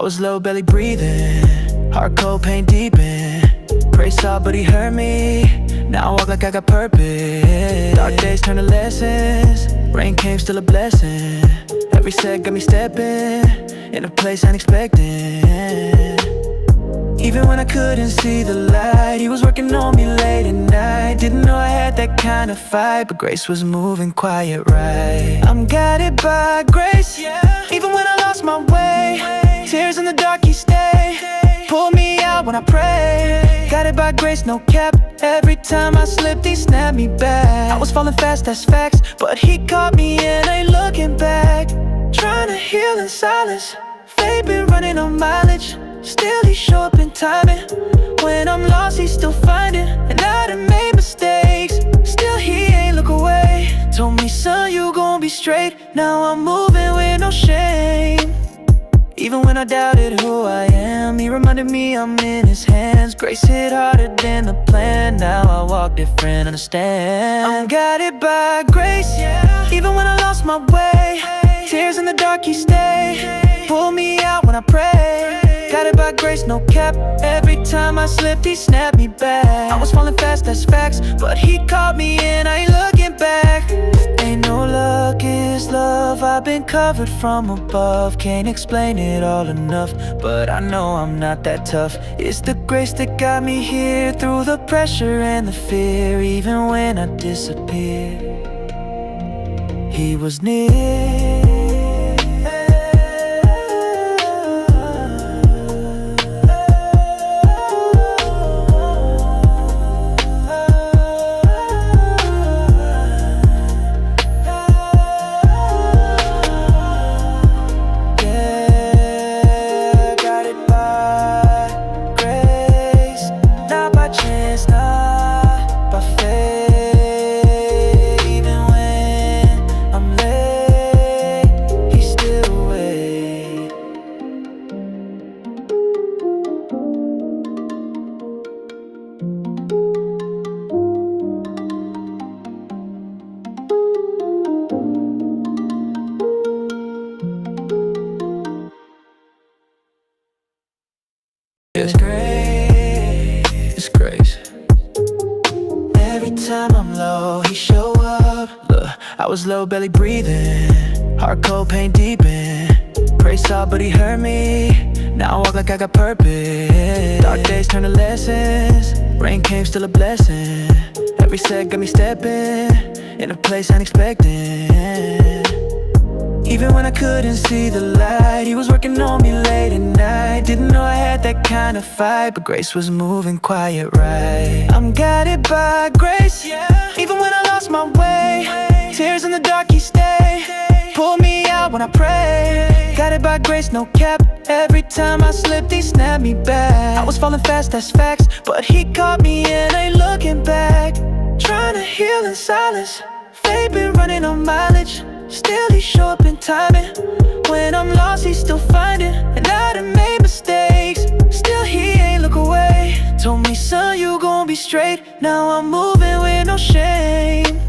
was low belly breathing, heart cold, pain deep in. Pray saw but he hurt me, now I walk like I got purpose. Dark days turn to lessons, rain came still a blessing. Every set got me stepping in a place unexpected. Even when I couldn't see the light, he was working on me late at night. Didn't know I had that kind of fight, but grace was moving quiet right. I'm guided by grace, yeah. Even when I lost my way, tears in the dark he stayed, pulled me out when I pray. Guided by grace, no cap. Every time I slipped, he snapped me back. I was falling fast, that's facts, but he caught me and ain't looking back. Trying to heal in silence, faith been running on mileage. Still he show up in timing. When I'm lost, he still finding. And I done made mistakes, still he ain't look away. Told me, son, you gon' be straight. Now I'm moving with no shame. Even when I doubted who I am, he reminded me I'm in his hands. Grace hit harder than the plan. Now I walk different, understand. I'm guided by grace, yeah. Even when I lost my way, tears in the dark he stayed, pulled me out when I pray. Guided by grace, no cap. Every time I slipped, he snapped me back. I was falling fast, that's facts, but he caught me and I ain't looking back. Ain't no luck, it's love. I've been covered from above. Can't explain it all enough, but I know I'm not that tough. It's the grace that got me here, through the pressure and the fear. Even when I disappeared, he was near. It's grace, it's grace. Every time I'm low, he show up. Look, I was low belly breathing, heart cold, pain deep in. Pray saw but he hurt me, now I walk like I got purpose. Dark days turn to lessons, rain came still a blessing. Every set got me stepping in a place unexpected. Even when I couldn't see the light, he was working on me late at night. Didn't know I had that kind of fight, but grace was moving quiet right. I'm guided by grace, yeah. Even when I lost my way, tears in the dark he stayed, pulled me out when I pray. Guided by grace, no cap. Every time I slipped, he snapped me back. I was falling fast, that's facts, but he caught me and ain't looking back. Trying to heal in silence, faith been running on mileage. Still he show up in timing. When I'm lost, he still finding. And I done made mistakes, still he ain't look away. Told me, son, you gon' be straight. Now I'm moving with no shame.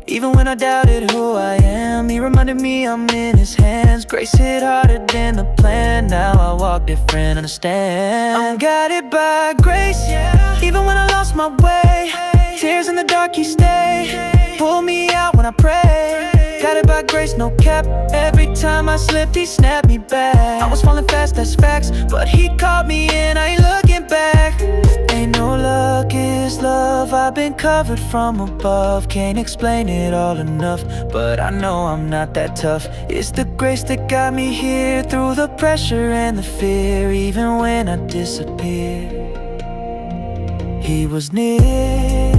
Even when I doubted who I am, he reminded me I'm in his hands. Grace hit harder than the plan. Now I walk different, understand. I'm guided by grace, yeah. Even when I lost my way, tears in the dark he stayed, pulled me out when I pray. Guided by grace, no cap. Every time I slipped, he snapped me back. I was falling fast, that's facts, but he caught me and I ain't looking back. Ain't no luck, it's love. I've been covered from above. Can't explain it all enough, but I know I'm not that tough. It's the grace that got me here, through the pressure and the fear. Even when I disappeared, he was near.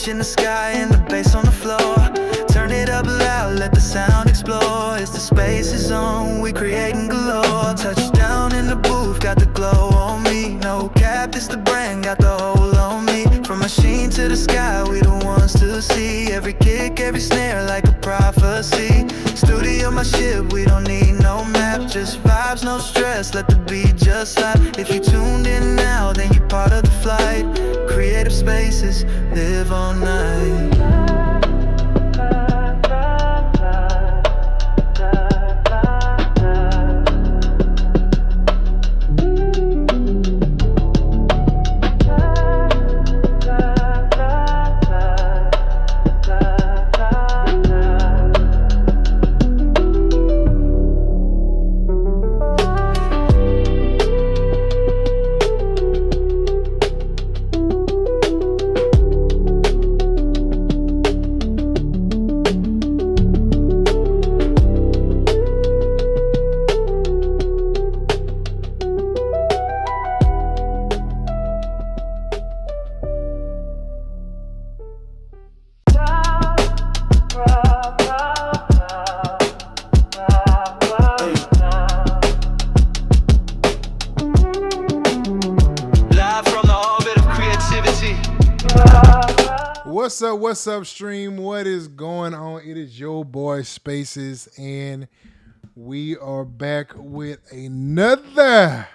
pitch in the sky and the bass on the floor. Turn it up loud, let the sound explore. It's the Spasciz zone, we creating galore. Touchdown in the booth, got the glow on me. No cap, it's the brand, got the whole on me. From machine to the sky, we the ones to see. Every kick, every snare like a prophecy. Studio my ship, we don't need no map. Just vibes, no stress, let the beat just slap. If you tuned in now, then you're part of the flight. Creative spaces, live all night. What's up, stream? What is going on? It is your boy Spasciz, and we are back with another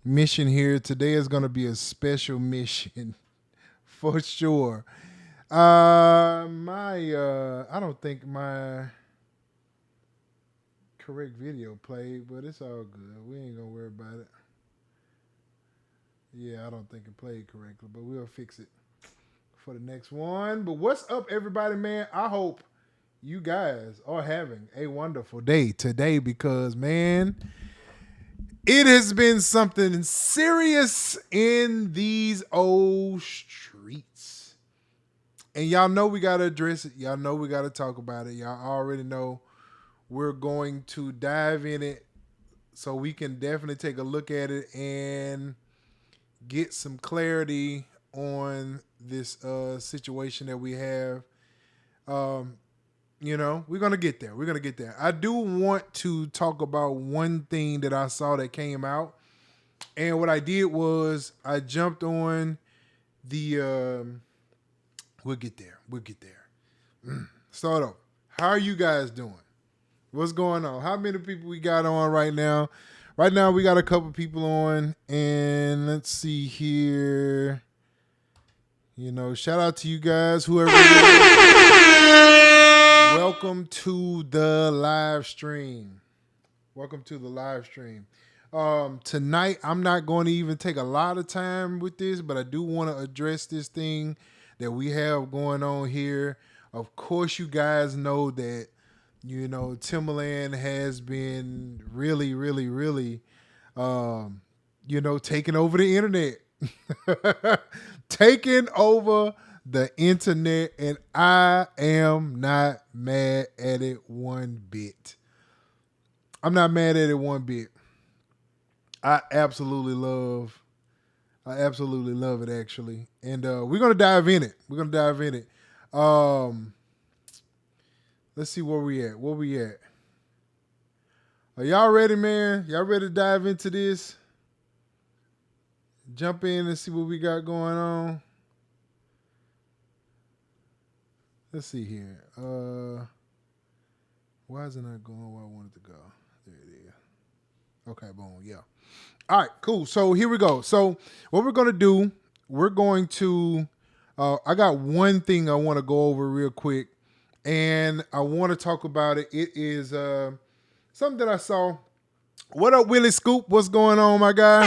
mission here. Today is going to be a special mission for sure. I don't think my correct video played, but it's all good. We ain't gonna worry about it. Yeah, I don't think it played correctly, but we'll fix it for the next one. But what's up, everybody, man? I hope you guys are having a wonderful day today, because, man, it has been something serious in these old streets. And y'all know we got to address it. Y'all know we got to talk about it. Y'all already know we're going to dive in it, so we can definitely take a look at it and get some clarity on this situation that we have. We're gonna get there. I do want to talk about one thing that I saw that came out, and what I did was I jumped on the we'll get there. Start off. How are you guys doing? What's going on? How many people we got on right now? Right now we got a couple people on, and let's see here. Shout out to you guys, whoever. Welcome to the live stream. Tonight, I'm not going to even take a lot of time with this, but I do want to address this thing that we have going on here. Of course, you guys know that, Timbaland has been really, really, really, taking over the internet. Taking over the internet, and I am not mad at it one bit. I'm not mad at it one bit. I absolutely love it, actually. And we're gonna dive in it. Let's see where we at. Are y'all ready, man? Y'all ready to dive into this? Jump in and see what we got going on. Let's see here. Why is it not going where I want it to go? There it is. Okay, boom, yeah. All right, cool. So here we go. So what we're going to do, I got one thing I want to go over real quick, and I want to talk about it. It is something that I saw. What up, Willie Scoop? What's going on, my guy?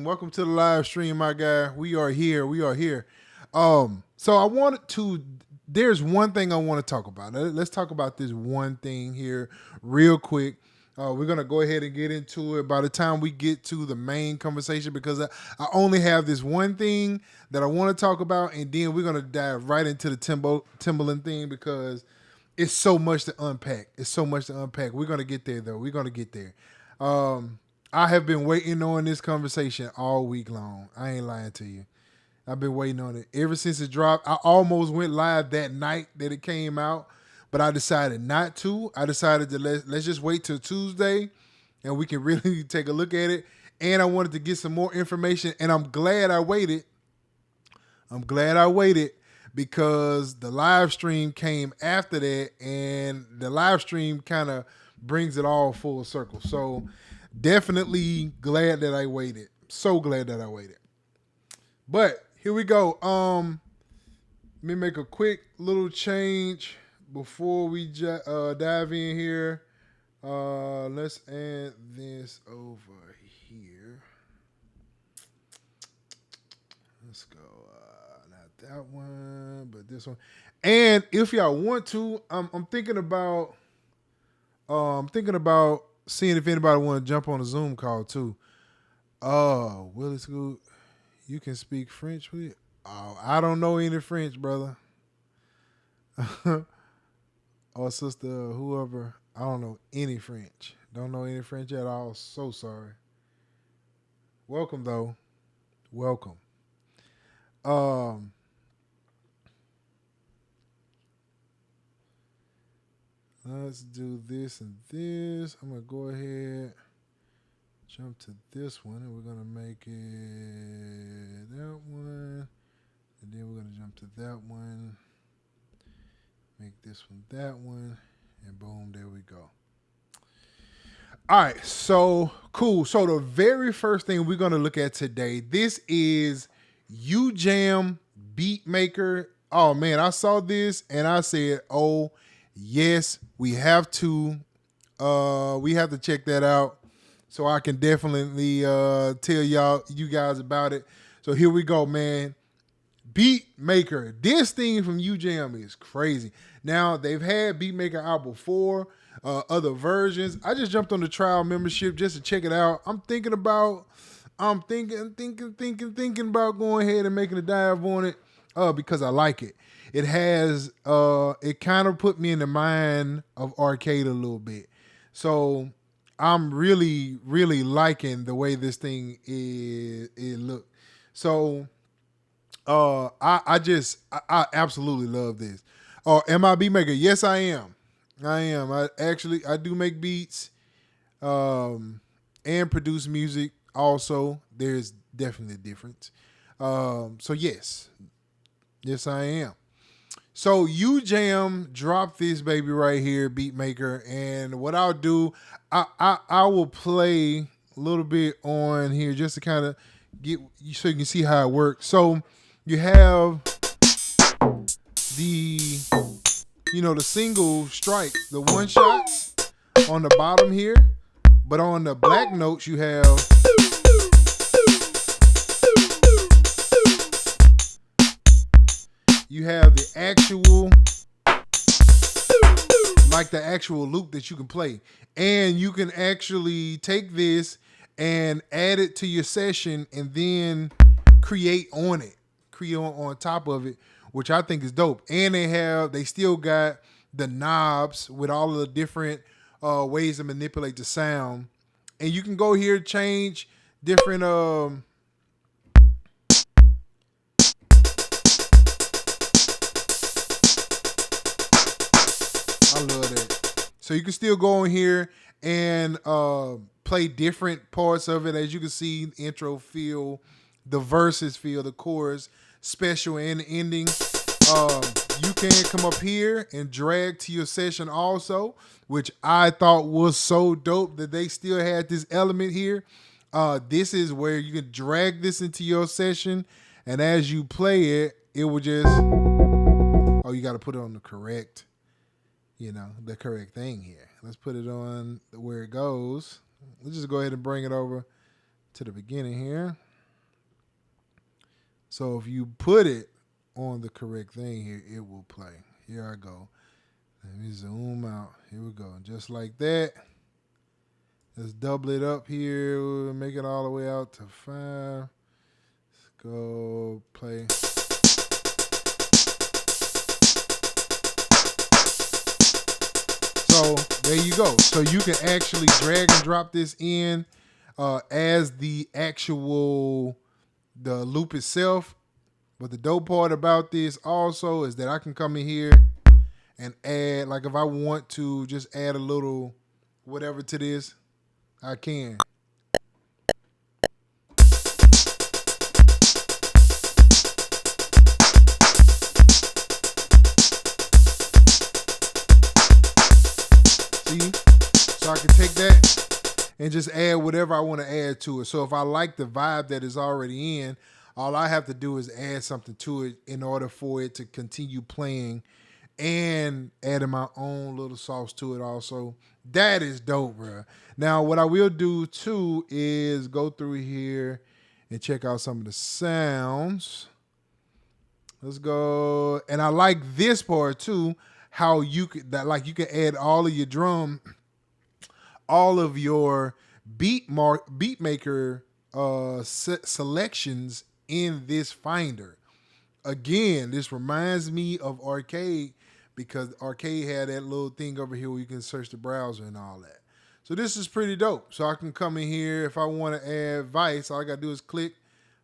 Welcome to the live stream, my guy. We are here. So I wanted to, there's one thing I want to talk about. Let's talk about this one thing here real quick. We're going to go ahead and get into it by the time we get to the main conversation, because I only have this one thing that I want to talk about, and then we're going to dive right into the Timbaland thing, because it's so much to unpack. We're going to get there, though. I I have been waiting on this conversation all week long. I ain't lying to you. I've been waiting on it ever since it dropped. I almost went live that night that it came out, but I decided not to. I decided to let's just wait till Tuesday, and we can really take a look at it. And I wanted to get some more information, and I'm glad I waited. Because the live stream came after that, and the live stream kind of brings it all full circle. So definitely glad that I waited. So glad that I waited. But here we go. Let me make a quick little change before we dive in here. Let's add this over here. Let's go. Not that one, but this one. And if y'all want to, I'm thinking about seeing if anybody want to jump on a Zoom call too. Oh, Willie Scoot, you can speak French, please? Oh, I don't know any French, brother. Or sister, whoever. I don't know any French. Don't know any French at all. So sorry. Welcome though. Welcome. Let's do this and this. I'm gonna go ahead, jump to this one, and we're gonna make it that one, and then we're gonna jump to that one, make this one that one, and boom, there we go. All right, so cool. So the very first thing we're gonna look at today, this is UJam Beatmaker. Oh man, I saw this and I said, oh yes, we have to check that out. So I can definitely tell you guys about it. So here we go, man. Beatmaker. This thing from UJam is crazy. Now, they've had Beatmaker out before, other versions. I just jumped on the trial membership just to check it out. I'm thinking about going ahead and making a dive on it because I like it. It has, it kind of put me in the mind of arcade a little bit. So I'm really, really liking the way this thing it look. So I absolutely love this. Oh, am I a beat maker? Yes, I am. I do make beats and produce music also. There's definitely a difference. So yes, I am. So UJam dropped this baby right here, Beatmaker, and what I'll do, I will play a little bit on here just to kind of get so you can see how it works. So you have the single strikes, the one shots on the bottom here, but on the black notes you have the actual loop that you can play. And you can actually take this and add it to your session and then create on top of it, which I think is dope. And they still got the knobs with all of the different ways to manipulate the sound. And you can go here, change different I love that. So you can still go in here and play different parts of it. As you can see, the intro feel, the verses feel, the chorus, special and the ending. You can come up here and drag to your session also, which I thought was so dope that they still had this element here. This is where you can drag this into your session, and as you play it, it will just, you got to put it on the correct thing here. Let's put it on where it goes. Let's just go ahead and bring it over to the beginning here. So if you put it on the correct thing here, it will play. Here I go. Let me zoom out. Here we go. Just like that. Let's double it up here. We'll make it all the way out to 5. Let's go play. So there you go. So you can actually drag and drop this in. as the actual the loop itself. But the dope part about this also is that I can come in here and add, like if I want to just add a little whatever to this, I can. See? So I can take that and just add whatever I want to add to it. So if I like the vibe that is already in, all I have to do is add something to it in order for it to continue playing and adding my own little sauce to it also. That is dope, bro. Now, what I will do too is go through here and check out some of the sounds. Let's go. And I like this part too, how you could that like you can add all of your drum, all of your beat maker selections in this finder. Again, this reminds me of Arcade because Arcade had that little thing over here where you can search the browser and all that. So this is pretty dope. So I can come in here if I want to add Vice. All I got to do is click,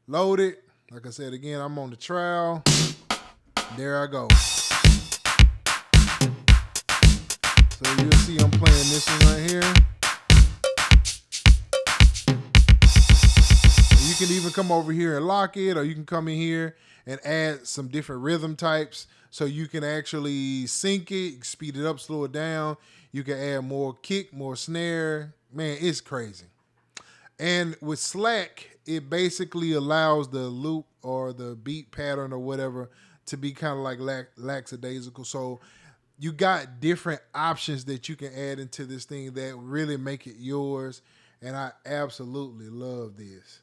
load it. Like I said, again, I'm on the trial. There I go. So you'll see I'm playing this one right here. You can even come over here and lock it, or you can come in here and add some different rhythm types so you can actually sync it, speed it up, slow it down. You can add more kick, more snare. Man, it's crazy. And with Slack, it basically allows the loop or the beat pattern or whatever to be kind of like lackadaisical. So you got different options that you can add into this thing that really make it yours. And I absolutely love this.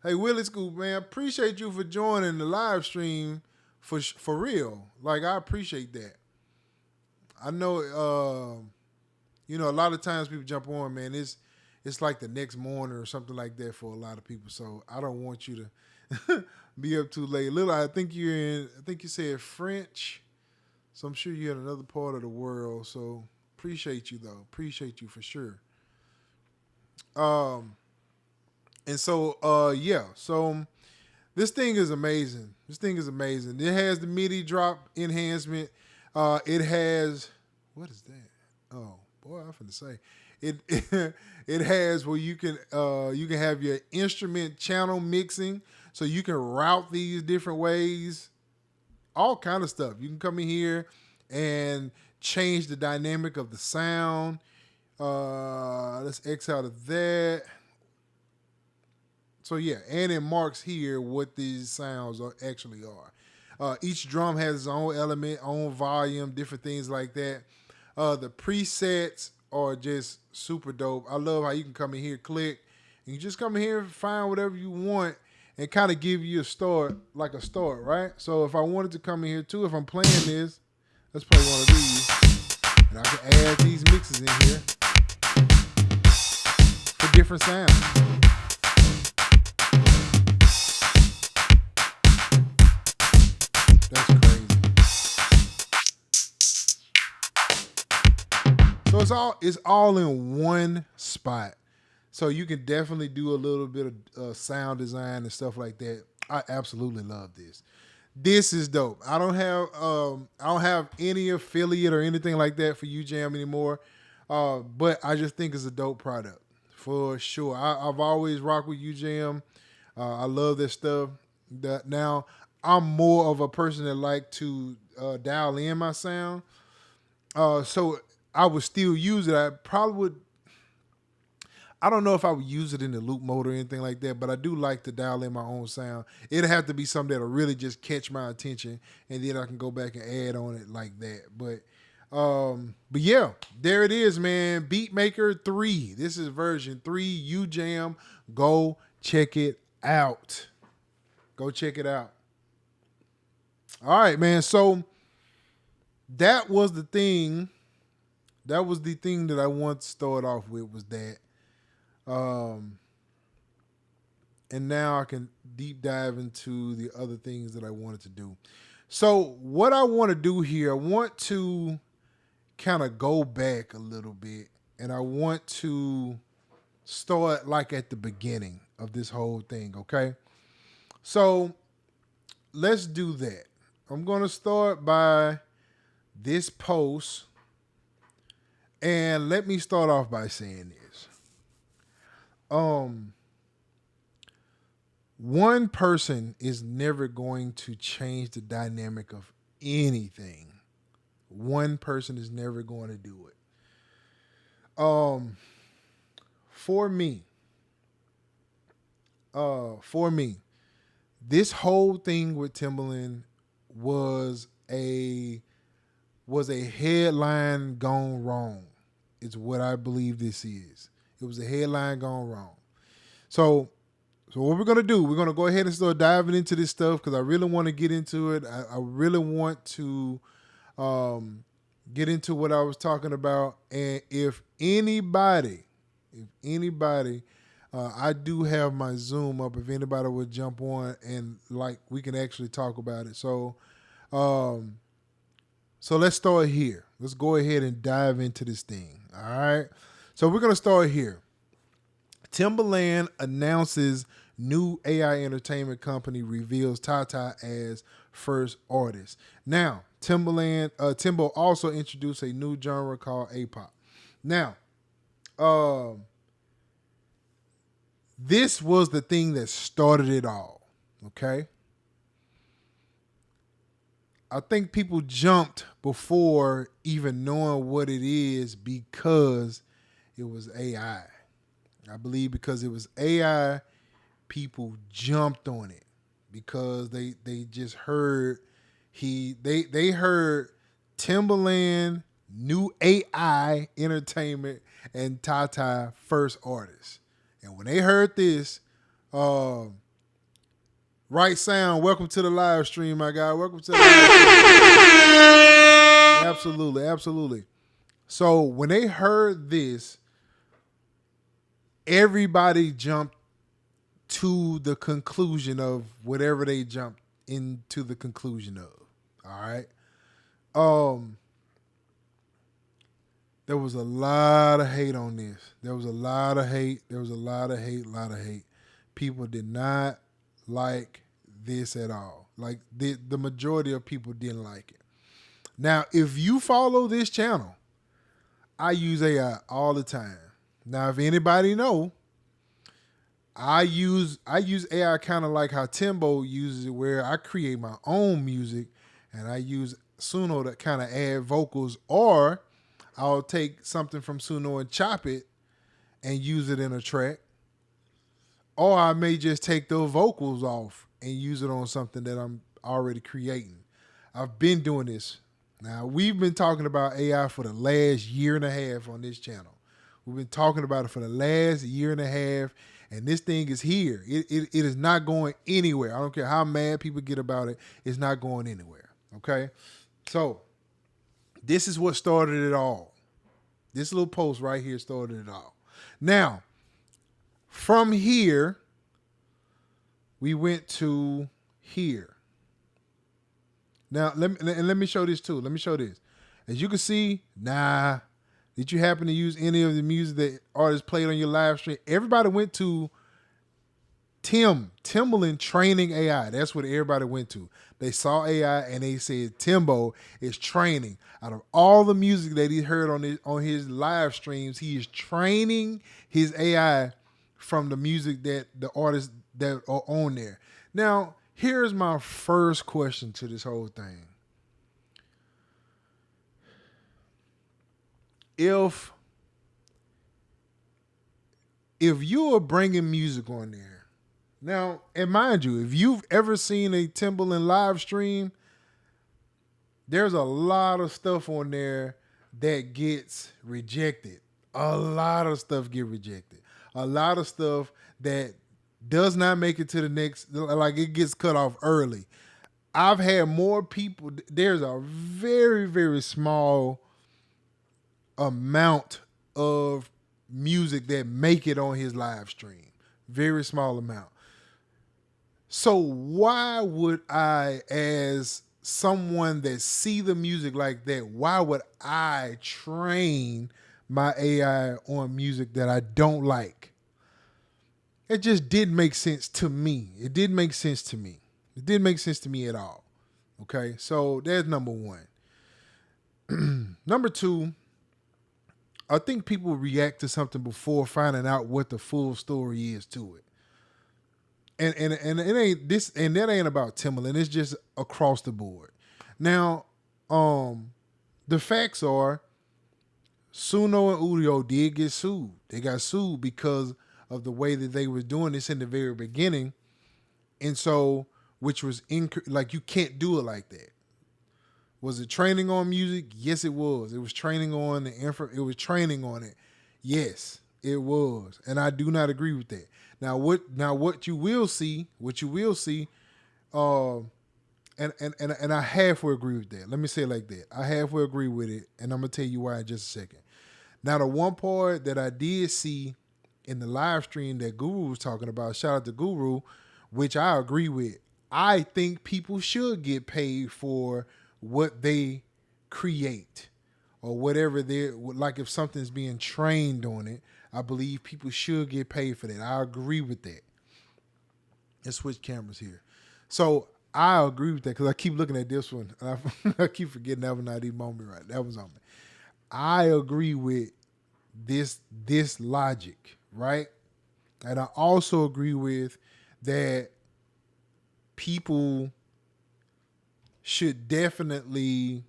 Hey, Willie Scoop, man, appreciate you for joining the live stream for real. Like, I appreciate that. I know, a lot of times people jump on, man. It's like the next morning or something like that for a lot of people. So I don't want you to be up too late. Little, I think you said French. So I'm sure you're in another part of the world. So appreciate you though. Appreciate you for sure. And so, yeah. So this thing is amazing. It has the MIDI drop enhancement. It has, what is that? Oh boy, I'm finna say it. It has where you can have your instrument channel mixing, so you can route these different ways. All kind of stuff. You can come in here and change the dynamic of the sound. Let's X out of that. So yeah, and it marks here what these sounds actually are. Each drum has its own element, own volume, different things like that. The presets are just super dope. I love how you can come in here, click, and you just come in here and find whatever you want and kind of give you a start, right? So if I wanted to come in here too, if I'm playing this, let's play one of these. And I can add these mixes in here for different sounds. That's crazy. So it's all in one spot. So you can definitely do a little bit of sound design and stuff like that. I absolutely love this. This is dope. I don't have any affiliate or anything like that for UJam anymore. But I just think it's a dope product for sure. I've always rocked with UJam. I love this stuff. Now I'm more of a person that like to dial in my sound. So I would still use it. I probably would. I don't know if I would use it in the loop mode or anything like that, but I do like to dial in my own sound. It'll have to be something that'll really just catch my attention, and then I can go back and add on it like that. But yeah, there it is, man. Beatmaker 3. This is version 3. UJam. Go check it out. Go check it out. All right, man. So that was the thing. That was the thing that I want to start off with, was that. And now I can deep dive into the other things that I wanted to do. So what I want to do here, I want to kind of go back a little bit, and I want to start like at the beginning of this whole thing, okay? So let's do that. I'm going to start by this post. And let me start off by saying this. One person is never going to change the dynamic of anything. One person is never going to do it. For me, this whole thing with Timbaland was a headline gone wrong. It's what I believe this is. It was a headline gone wrong. So what we're gonna do? We're gonna go ahead and start diving into this stuff because I really want to get into it. I really want to get into what I was talking about. And if anybody, I do have my Zoom up. If anybody would jump on and like we can actually talk about it. So let's start here. Let's go ahead and dive into this thing. All right. So we're gonna start here. Timbaland announces new AI entertainment company reveals Tata as first artist. Now, Timbo also introduced a new genre called A-pop. Now, this was the thing that started it all. Okay. I think people jumped before even knowing what it is because it was AI. I believe because it was AI, people jumped on it because they just heard they heard Timbaland, new AI entertainment, and Tata first artist. And when they heard this, Right Sound, welcome to the live stream, my guy. Welcome to the live stream. Absolutely, absolutely. So when they heard this, everybody jumped to the conclusion of whatever they jumped into the conclusion of. All right. There was a lot of hate on this. There was a lot of hate. People did not like this at all. Like the majority of people didn't like it. Now, if you follow this channel, I use AI all the time. Now, if anybody know, I use AI kind of like how Timbo uses it, where I create my own music and I use Suno to kind of add vocals, or I'll take something from Suno and chop it and use it in a track. Or I may just take those vocals off and use it on something that I'm already creating. I've been doing this. Now, we've been talking about AI for the last year and a half on this channel. We've been talking about it for the last year and a half, and this thing is here. It is not going anywhere. I don't care how mad people get about it. It's not going anywhere, okay? So this is what started it all. This little post right here started it all. Now, from here, we went to here. Now, let me show this too. Let me show this. As you can see, did you happen to use any of the music that artists played on your live stream? Everybody went to Timbaland training AI. That's what everybody went to. They saw AI and they said Timbo is training. Out of all the music that he heard on his live streams, he is training his AI from the music that the artists that are on there. Now, here's my first question to this whole thing. If you are bringing music on there, now, and mind you, if you've ever seen a Timbaland live stream, there's a lot of stuff on there that gets rejected. A lot of stuff get rejected. A lot of stuff that does not make it to the next, like it gets cut off early. I've had more people, there's a very, very small amount of music that make it on his live stream. Very small amount. So why would I, as someone that see the music like that, why would I train my AI on music that I don't like? It just didn't make sense to me. It didn't make sense to me. It didn't make sense to me at all. Okay, so there's number one. Number two, I think people react to something before finding out what the full story is to it. And it ain't this, and that ain't about Timbaland. It's just across the board. Now, the facts are Suno and Udio did get sued. They got sued because of the way that they were doing this in the very beginning. And so, which was like, you can't do it like that. Was it training on music? Yes, it was. It was training on it was training on it. Yes, it was. And I do not agree with that. Now what you will see, and I halfway agree with that. Let me say it like that. I halfway agree with it, and I'm gonna tell you why in just a second. Now, the one part that I did see in the live stream that Guru was talking about, shout out to Guru, which I agree with. I think people should get paid for what they create or whatever they're like. If something's being trained on it, I believe people should get paid for that. I agree with that. Let's switch cameras here. So I agree with that because I keep looking at this one. And I keep forgetting that was not even on me right. That was on me. I agree with this logic, right? And I also agree with that people should definitely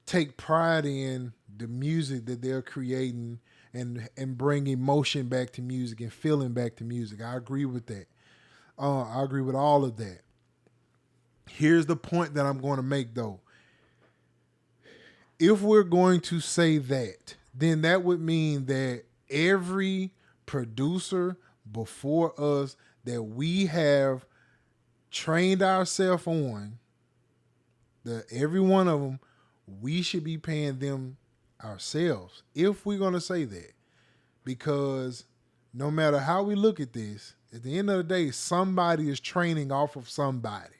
take pride in the music that they're creating and bring emotion back to music and feeling back to music. I agree with that. I agree with all of that. Here's the point that I'm going to make, though. If we're going to say that, then that would mean that every producer before us that we have trained ourselves on, every one of them, we should be paying them ourselves if we're going to say that. Because no matter how we look at this, at the end of the day, somebody is training off of somebody.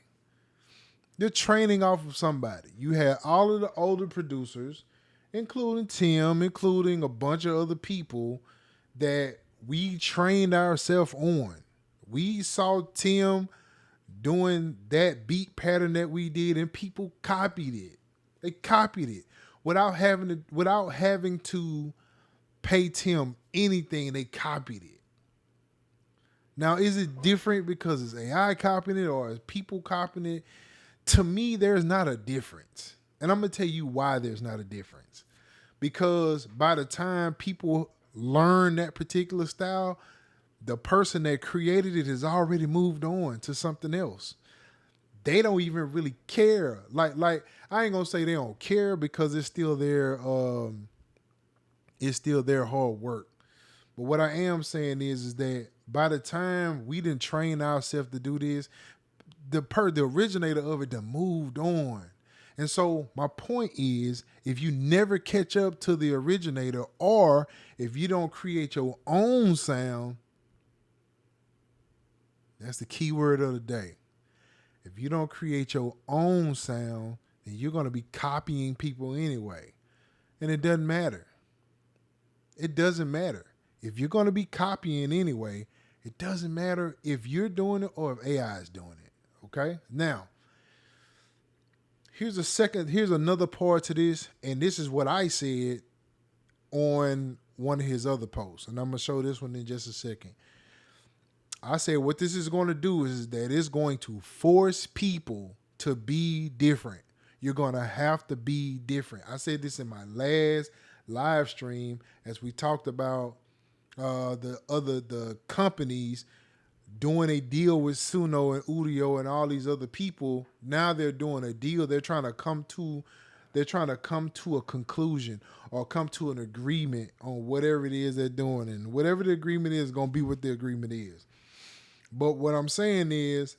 They're training off of somebody. You had all of the older producers, including Tim, including a bunch of other people that we trained ourselves on. We saw Tim doing that beat pattern that we did, and people copied it. They copied it without having to pay Tim anything. They copied it. Now, is it different because it's AI copying it or is people copying it? To me, there's not a difference. And I'm going to tell you why there's not a difference. Because by the time people learn that particular style, the person that created it has already moved on to something else. They don't even really care. Like I ain't going to say they don't care because it's still their hard work. But what I am saying is that by the time we didn't train ourselves to do this, the originator of it done moved on. And so my point is, if you never catch up to the originator, or if you don't create your own sound, that's the key word of the day. If you don't create your own sound, then you're going to be copying people anyway. And it doesn't matter. It doesn't matter. If you're going to be copying anyway, it doesn't matter if you're doing it or if AI is doing it. Okay? Now, here's another part to this, and this is what I said on one of his other posts, and I'm going to show this one in just a second. I said what this is going to do is that it's going to force people to be different. You're going to have to be different. I said this in my last live stream as we talked about the companies doing a deal with Suno and Udio and all these other people. Now they're doing a deal. They're trying to come to a conclusion or come to an agreement on whatever it is they're doing. And whatever the agreement is going to be what the agreement is. But what I'm saying is,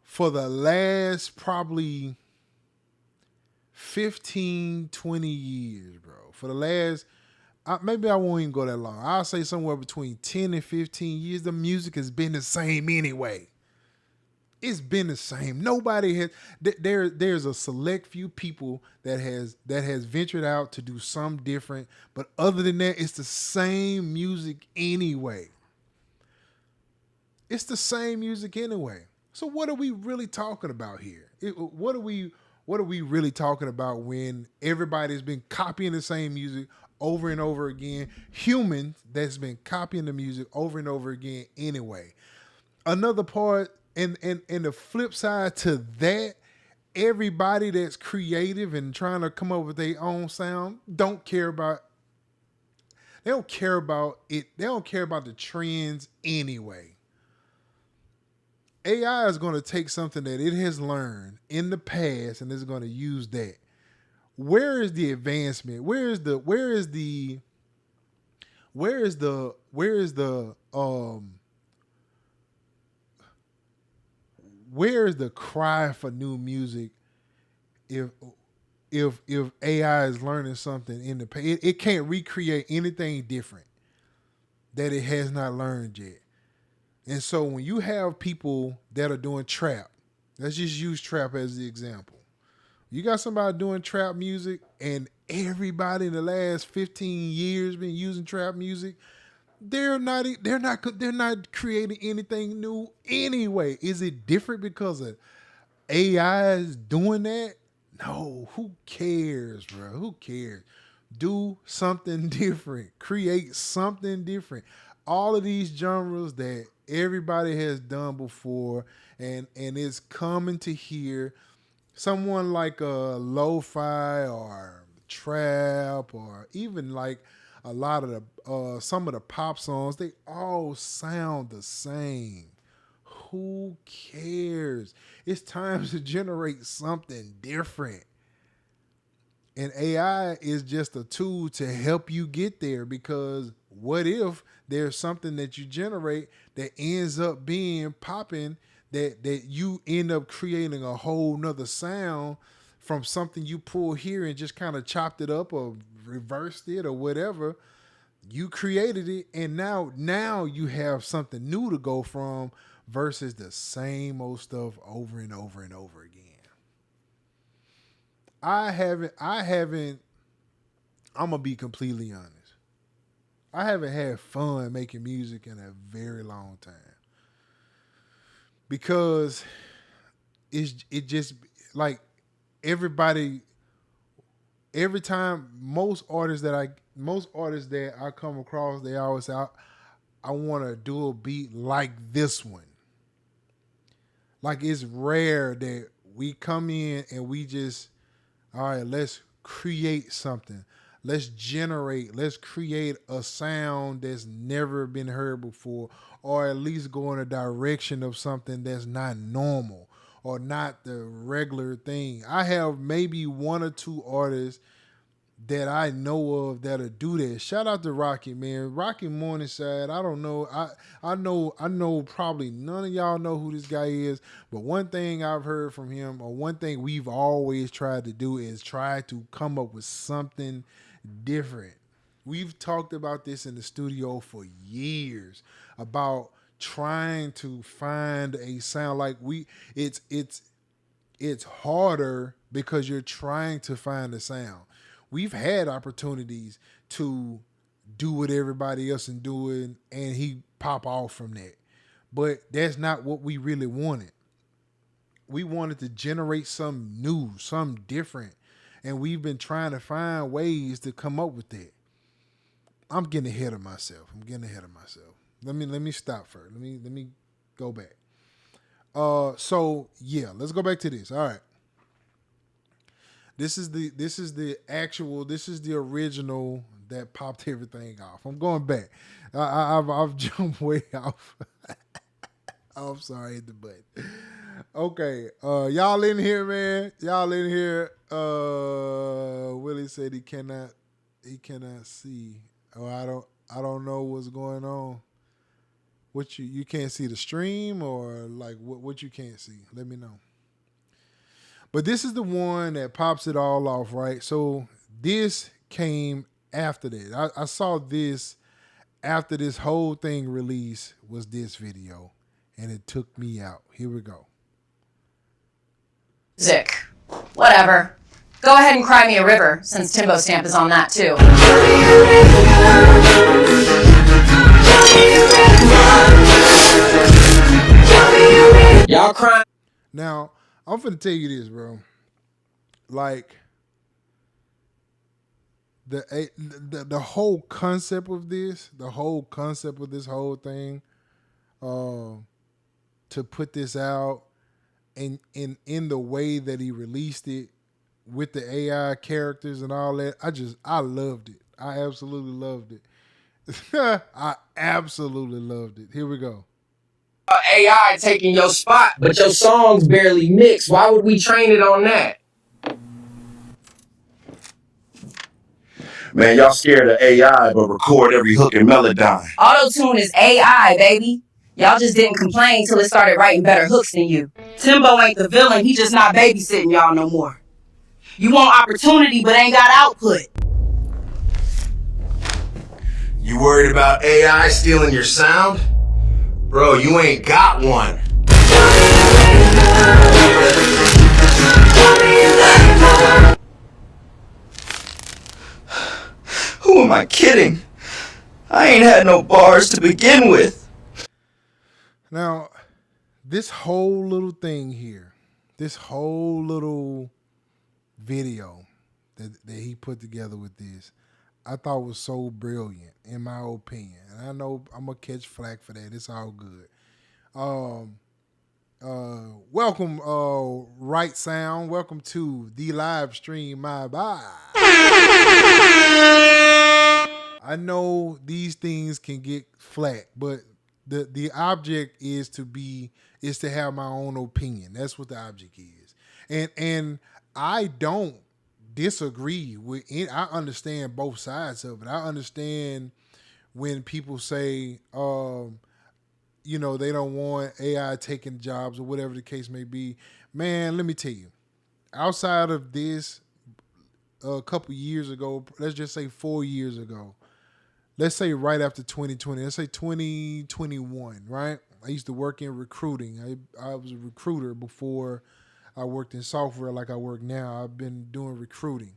for the last probably 15, 20 years, bro, for the last, maybe I won't even go that long. I'll say somewhere between 10 and 15 years, the music has been the same anyway. It's been the same. Nobody has. There's a select few people that has ventured out to do something different, but other than that, it's the same music anyway. It's the same music anyway. So what are we really talking about here? What are we really talking about when everybody's been copying the same music over and over again? Humans that's been copying the music over and over again anyway. Another part, and the flip side to that, everybody that's creative and trying to come up with their own sound they don't care about it. They don't care about the trends anyway. AI is going to take something that it has learned in the past and is going to use that. Where is the advancement? Where is the cry for new music if if AI is learning something in the past? It can't recreate anything different that it has not learned yet. And so when you have people that are doing trap, let's just use trap as the example. You got somebody doing trap music, and everybody in the last 15 years been using trap music. They're not creating anything new anyway. Is it different because of AI is doing that? No, who cares, bro? Who cares? Do something different. Create something different. All of these genres that everybody has done before and it's coming to hear someone like a lo-fi or trap or even like a lot of the some of the pop songs, they all sound the same. Who cares? It's time to generate something different. And AI is just a tool to help you get there, because what if there's something that you generate that ends up being popping, that you end up creating a whole nother sound from something you pull here and just kind of chopped it up or reversed it or whatever. You created it, and now you have something new to go from versus the same old stuff over and over and over again. I haven't I'm gonna be completely honest. I haven't had fun making music in a very long time. Because it just like everybody every time most artists that I come across, they always say I want to do a beat like this one. Like, it's rare that we come in and we just, all right, let's create something. Let's create a sound that's never been heard before, or at least go in a direction of something that's not normal or not the regular thing. I have maybe one or two artists that I know of that'll do that. Shout out to Rocky, man. Rocky Morningside. I don't know. I know probably none of y'all know who this guy is, but one thing I've heard from him, or one thing we've always tried to do, is try to come up with something different. We've talked about this in the studio for years about trying to find a sound. Like, it's harder because you're trying to find a sound. We've had opportunities to do what everybody else is doing, and he pop off from that. But that's not what we really wanted. We wanted to generate something new, something different, and we've been trying to find ways to come up with that. I'm getting ahead of myself. Let me stop first. Let me go back. So yeah, let's go back to this. All right. This is the original that popped everything off. I'm going back. I've jumped way off. Oh, I'm sorry, I hit the button. Okay, y'all in here, man. Y'all in here. Willie said he cannot see. Oh, I don't know what's going on. What you can't see the stream, or like what you can't see? Let me know. But this is the one that pops it all off, right? So this came after that. I saw this after this whole thing released, was this video, and it took me out. Here we go. Zick. Whatever. Go ahead and cry me a river, since Timbo Stamp is on that too. Y'all crying. Now, I'm finna tell you this, bro. Like the whole concept of this, whole thing, to put this out and in the way that he released it with the AI characters and all that, I loved it. I absolutely loved it. I absolutely loved it. Here we go. AI taking your spot, but your songs barely mix. Why would we train it on that? Man, y'all scared of AI, but record every hook and melodyne. Auto-tune is AI, baby. Y'all just didn't complain till it started writing better hooks than you. Timbo ain't the villain, he just not babysitting y'all no more. You want opportunity but ain't got output. You worried about AI stealing your sound? Bro, you ain't got one. Who am I kidding? I ain't had no bars to begin with. Now, this whole little thing here, this whole little video that he put together with this, I thought was so brilliant, in my opinion. And I know I'm gonna catch flack for that. It's all good. Welcome, Right Sound. Welcome to the live stream. My bye. I know these things can get flack, but the object is to have my own opinion. That's what the object is, and I don't disagree with it. I understand both sides of it. I understand when people say, they don't want AI taking jobs or whatever the case may be. Man, let me tell you, outside of this, a couple years ago, let's just say 4 years ago, let's say right after 2020, let's say 2021, right? I used to work in recruiting. I was a recruiter before I worked in software like I work now. I've been doing recruiting.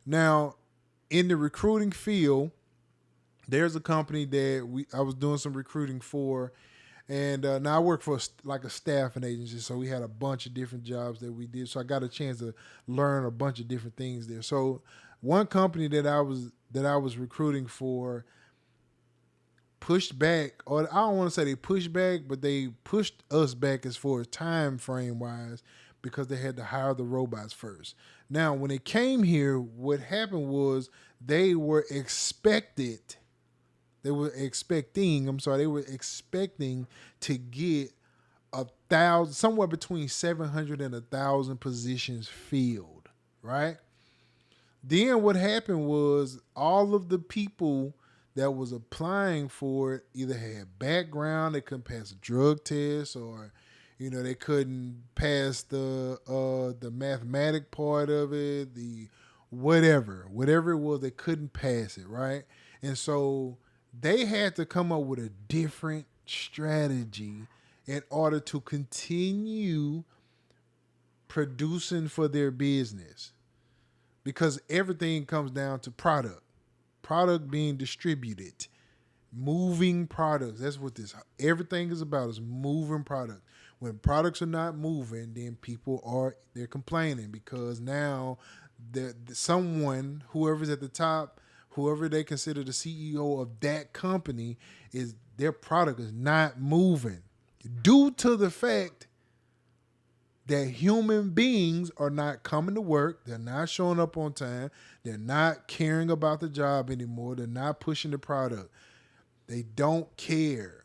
Now, in the recruiting field, there's a company that I was doing some recruiting for, and now I work for a staffing agency, so we had a bunch of different jobs that we did. So I got a chance to learn a bunch of different things there. So one company that I was recruiting for pushed back, or I don't want to say they pushed back, but they pushed us back as far as time frame wise, because they had to hire the robots first. Now, when it came here, what happened was they were expecting to get 1,000, somewhere between 700 and 1,000 positions filled, right? Then what happened was all of the people that was applying for it either had background, they couldn't pass a drug test, or they couldn't pass the mathematic part of it, the whatever it was, they couldn't pass it, right? And so they had to come up with a different strategy in order to continue producing for their business, because everything comes down to product being distributed, moving products. That's what everything is about, is moving product. When products are not moving, then they're complaining, because now whoever's at the top, whoever they consider the CEO of that company, their product is not moving due to the fact that human beings are not coming to work. They're not showing up on time. They're not caring about the job anymore. They're not pushing the product. They don't care.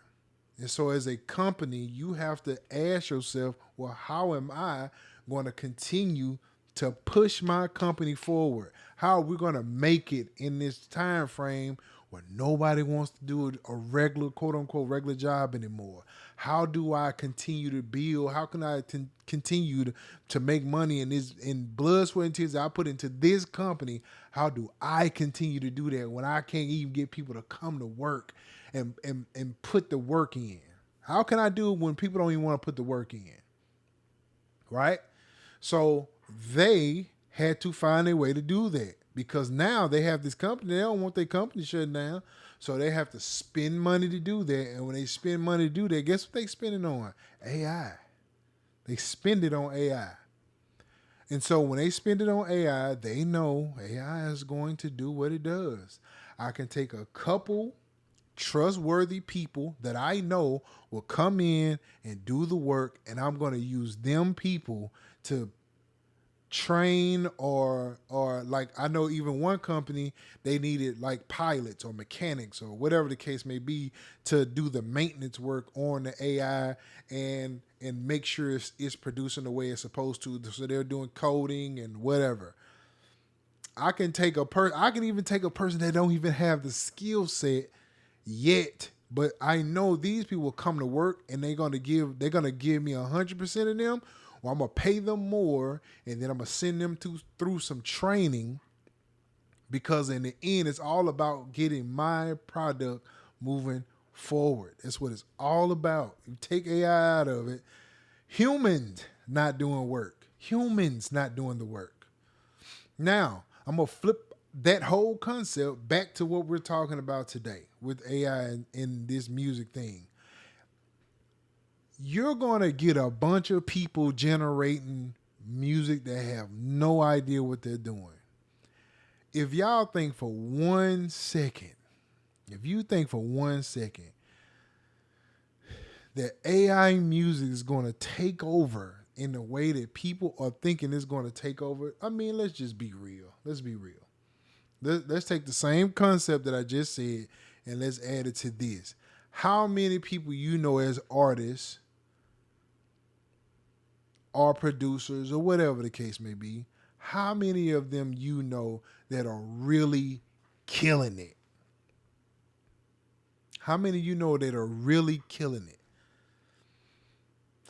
And so as a company, you have to ask yourself, well, how am I going to continue to push my company forward? How are we going to make it in this time frame where nobody wants to do a regular, quote unquote, regular job anymore? How do I continue to build? How can I continue to make money in blood, sweat, and tears that I put into this company? How do I continue to do that when I can't even get people to come to work and put the work in? How can I do it when people don't even want to put the work in? Right? So they had to find a way to do that because now they have this company. They don't want their company shut down. So they have to spend money to do that. And when they spend money to do that, guess what they spending on? AI. They spend it on AI. And so when they spend it on AI, they know AI is going to do what it does. I can take a couple trustworthy people that I know will come in and do the work, and I'm going to use them people to train or like I know even one company they needed like pilots or mechanics or whatever the case may be to do the maintenance work on the AI and make sure it's producing the way it's supposed to. So they're doing coding and whatever. I can even take a person that don't even have the skill set yet, but I know these people will come to work and they're gonna give me 100% of them, or I'm gonna pay them more, and then I'm gonna send them through some training, because in the end, it's all about getting my product moving forward. That's what it's all about. You take AI out of it, humans not doing work, humans not doing the work. Now I'm gonna flip that whole concept back to what we're talking about today with AI and this music thing. You're going to get a bunch of people generating music that have no idea what they're doing. If y'all think for 1 second, if you think for 1 second that AI music is going to take over in the way that people are thinking it's going to take over, I mean, let's just be real. Let's be real. Let's take the same concept that I just said and let's add it to this. How many people you know as artists or producers or whatever the case may be, how many of them you know that are really killing it? How many you know that are really killing it?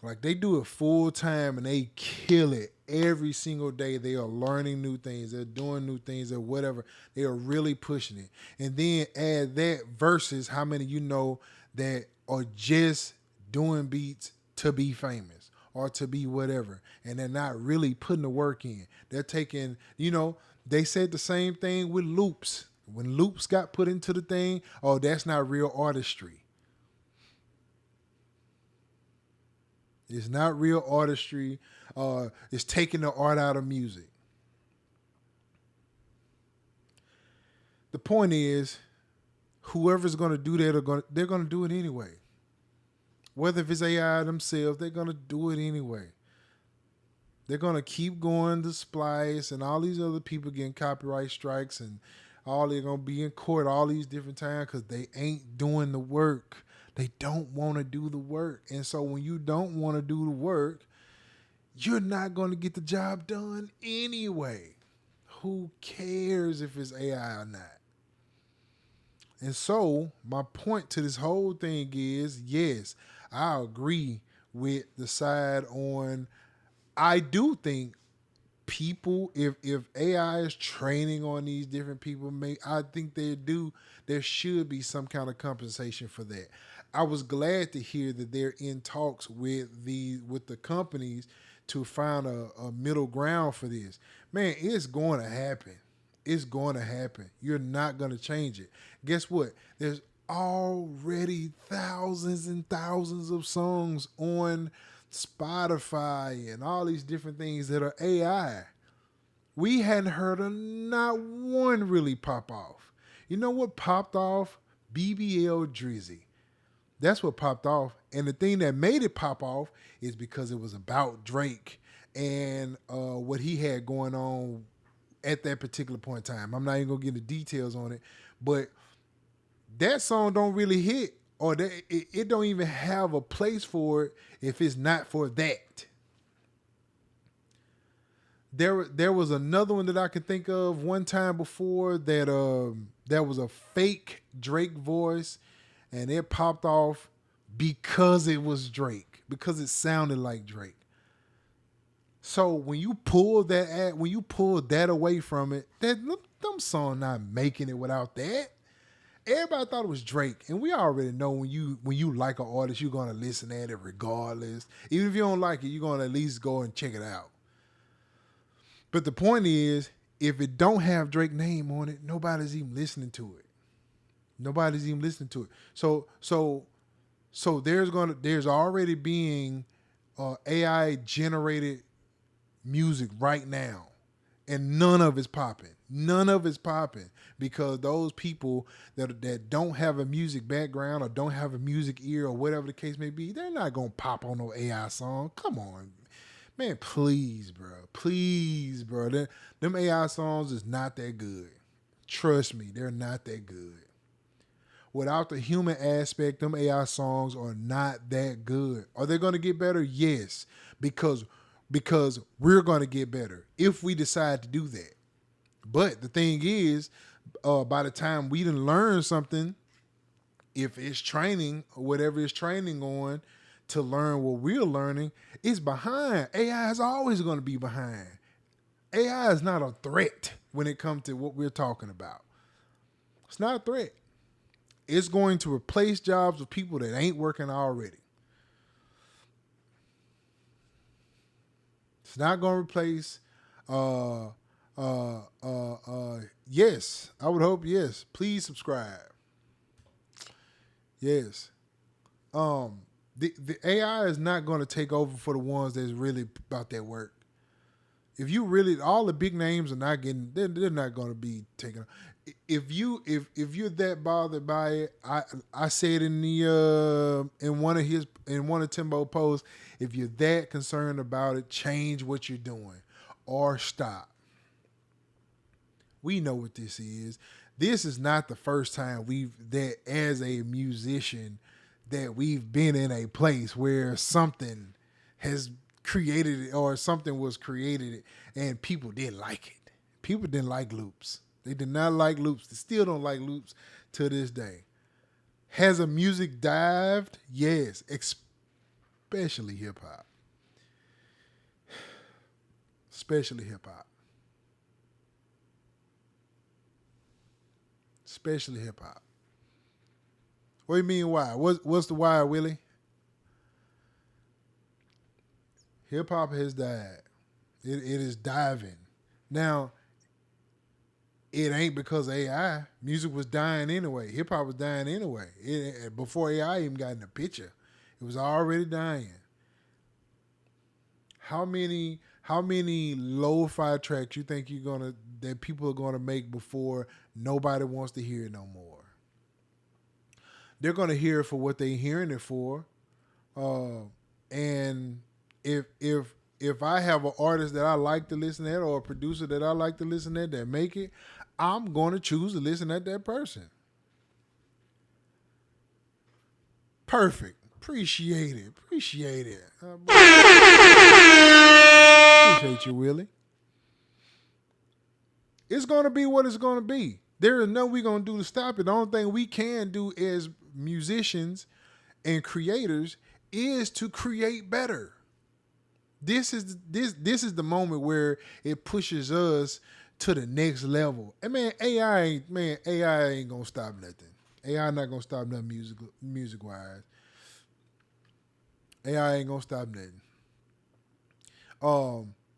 Like they do it full time and they kill it every single day. They are learning new things. They're doing new things or whatever. They are really pushing it. And then add that versus how many you know that are just doing beats to be famous or to be whatever. And they're not really putting the work in. They're taking, they said the same thing with loops. When loops got put into the thing, oh, that's not real artistry. It's not real artistry. It's taking the art out of music. The point is, whoever's going to do that, they're going to do it anyway. Whether if it's AI themselves, they're going to do it anyway. They're going to keep going to Spasciz and all these other people getting copyright strikes, and all they're going to be in court all these different times because they ain't doing the work. They don't want to do the work. And so when you don't want to do the work, you're not going to get the job done anyway. Who cares if it's AI or not? And so my point to this whole thing is, yes, I agree with the side on, I do think people, if AI is training on these different people, I think there should be some kind of compensation for that. I was glad to hear that they're in talks with the companies to find a middle ground for this. Man, it's going to happen. It's going to happen. You're not going to change it. Guess what? There's already thousands and thousands of songs on Spotify and all these different things that are AI. We hadn't heard of not one really pop off. You know what popped off? BBL Drizzy. That's what popped off. And the thing that made it pop off is because it was about Drake and what he had going on at that particular point in time. I'm not even going to get into details on it, but that song don't really hit, or it don't even have a place for it if it's not for that. There was another one that I could think of one time before that that was a fake Drake voice, and it popped off because it was Drake, because it sounded like Drake. So when you pull that away from it, them song not making it without that. Everybody thought it was Drake, and we already know when you like an artist, you're gonna listen at it regardless. Even if you don't like it, you're gonna at least go and check it out. But the point is, if it don't have Drake name on it, nobody's even listening to it. Nobody's even listening to it. So there's already being AI generated music right now, and none of it's popping. None of it's popping because those people that don't have a music background or don't have a music ear or whatever the case may be, they're not gonna pop on no AI song. Come on, man, please, bro, please, bro. Them AI songs is not that good. Trust me, they're not that good. Without the human aspect, them AI songs are not that good. Are they going to get better? Yes, because we're going to get better if we decide to do that. But the thing is, by the time we done learn something, if it's training or whatever it's training on to learn what we're learning, it's behind. AI is always going to be behind. AI is not a threat when it comes to what we're talking about. It's not a threat. It's going to replace jobs with people that ain't working already. It's not going to replace. Yes, I would hope. Yes, please subscribe. Yes. The AI is not going to take over for the ones that's really about that work. If you really, all the big names are not getting. They're not going to be taken. If you're that bothered by it, I said in the in one of Timbo posts, if you're that concerned about it, change what you're doing or stop. We know what this is. This is not the first time as a musician that we've been in a place where something has created it or something was created and people didn't like it. People didn't like loops. They did not like loops. They still don't like loops to this day. Has a music dived? Yes, especially hip hop. Especially hip hop. Especially hip hop. What do you mean why? What's the why, Willie? Hip hop has died. It is diving. Now, it ain't because of AI. Music was dying anyway. Hip hop was dying anyway. Before AI even got in the picture, it was already dying. How many lo-fi tracks you think that people are gonna make before nobody wants to hear it no more? They're gonna hear it for what they're hearing it for, and if I have an artist that I like to listen at or a producer that I like to listen at that make it, I'm going to choose to listen at that person. Perfect. Appreciate it. Appreciate you, Willie. It's going to be what it's going to be. There is nothing we're going to do to stop it. The only thing we can do as musicians and creators is to create better. This is the moment where it pushes us to the next level. And man, AI ain't gonna stop nothing. AI not gonna stop nothing music wise. AI ain't gonna stop nothing.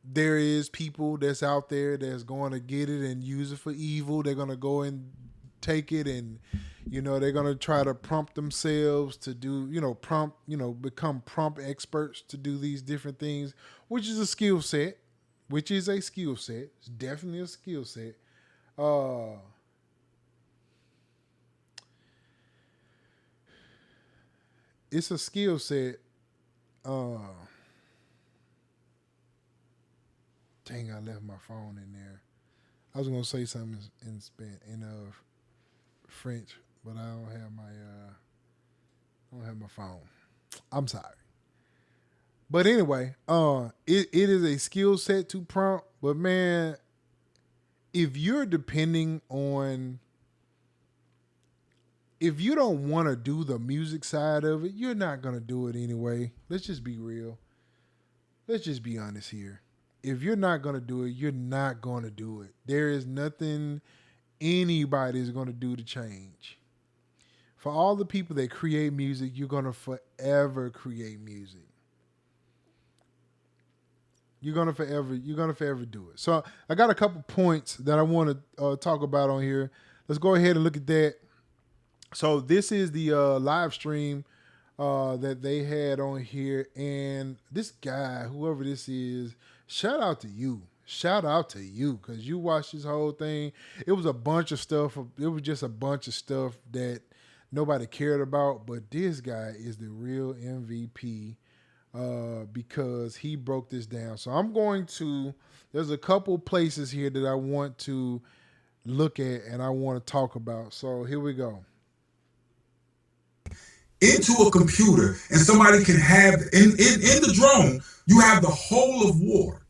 There is people that's out there that's going to get it and use it for evil. They're gonna go and take it and they're gonna try to prompt themselves to do become prompt experts to do these different things, which is a skill set. It's definitely a skill set. It's a skill set. Dang, I left my phone in there. I was gonna say something in French, but I don't have my phone. I'm sorry. But anyway, it is a skill set to prompt. But man, if you're depending on, if you don't want to do the music side of it, you're not gonna do it anyway. Let's just be real. Let's just be honest here. If you're not gonna do it, you're not gonna do it. There is nothing anybody's gonna do to change. For all the people that create music, you're gonna forever create music. You're gonna forever do it. So I got a couple points that I want to talk about on here. Let's go ahead and look at that. So this is the live stream that they had on here, and this guy, whoever this is, shout out to you. Shout out to you, because you watched this whole thing. It was a bunch of stuff. It was just a bunch of stuff that nobody cared about, but this guy is the real MVP because he broke this down. So there's a couple places here that I want to look at and I want to talk about. So here we go. Into a computer, and somebody can have in the drone, you have the whole of war.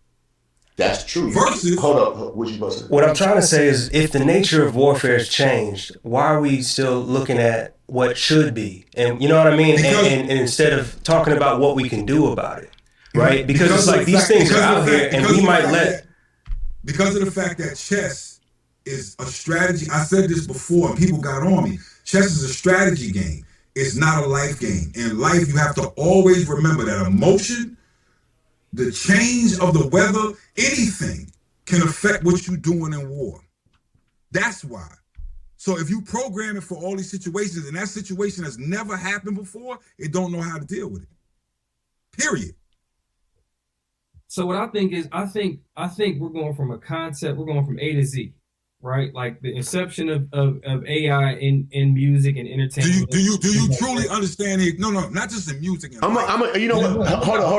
That's true. Versus, hold up, what you supposed to say? What I'm trying to say is, if the nature of warfare has changed, why are we still looking at what should be? And you know what I mean? And instead of talking about what we can do about it, right? Because it's like these things are out here, and we might let. Because of the fact that chess is a strategy. I said this before, and people got on me. Chess is a strategy game. It's not a life game. In life, you have to always remember that emotion, the change of the weather, anything can affect what you're doing in war. That's why. So if you program it for all these situations, and that situation has never happened before, it don't know how to deal with it. Period. So what I think is, I think we're going from a concept, we're going from A to Z, right? Like the inception of AI in music and entertainment. Do you truly understand it? No, not just in music. You know what? Hold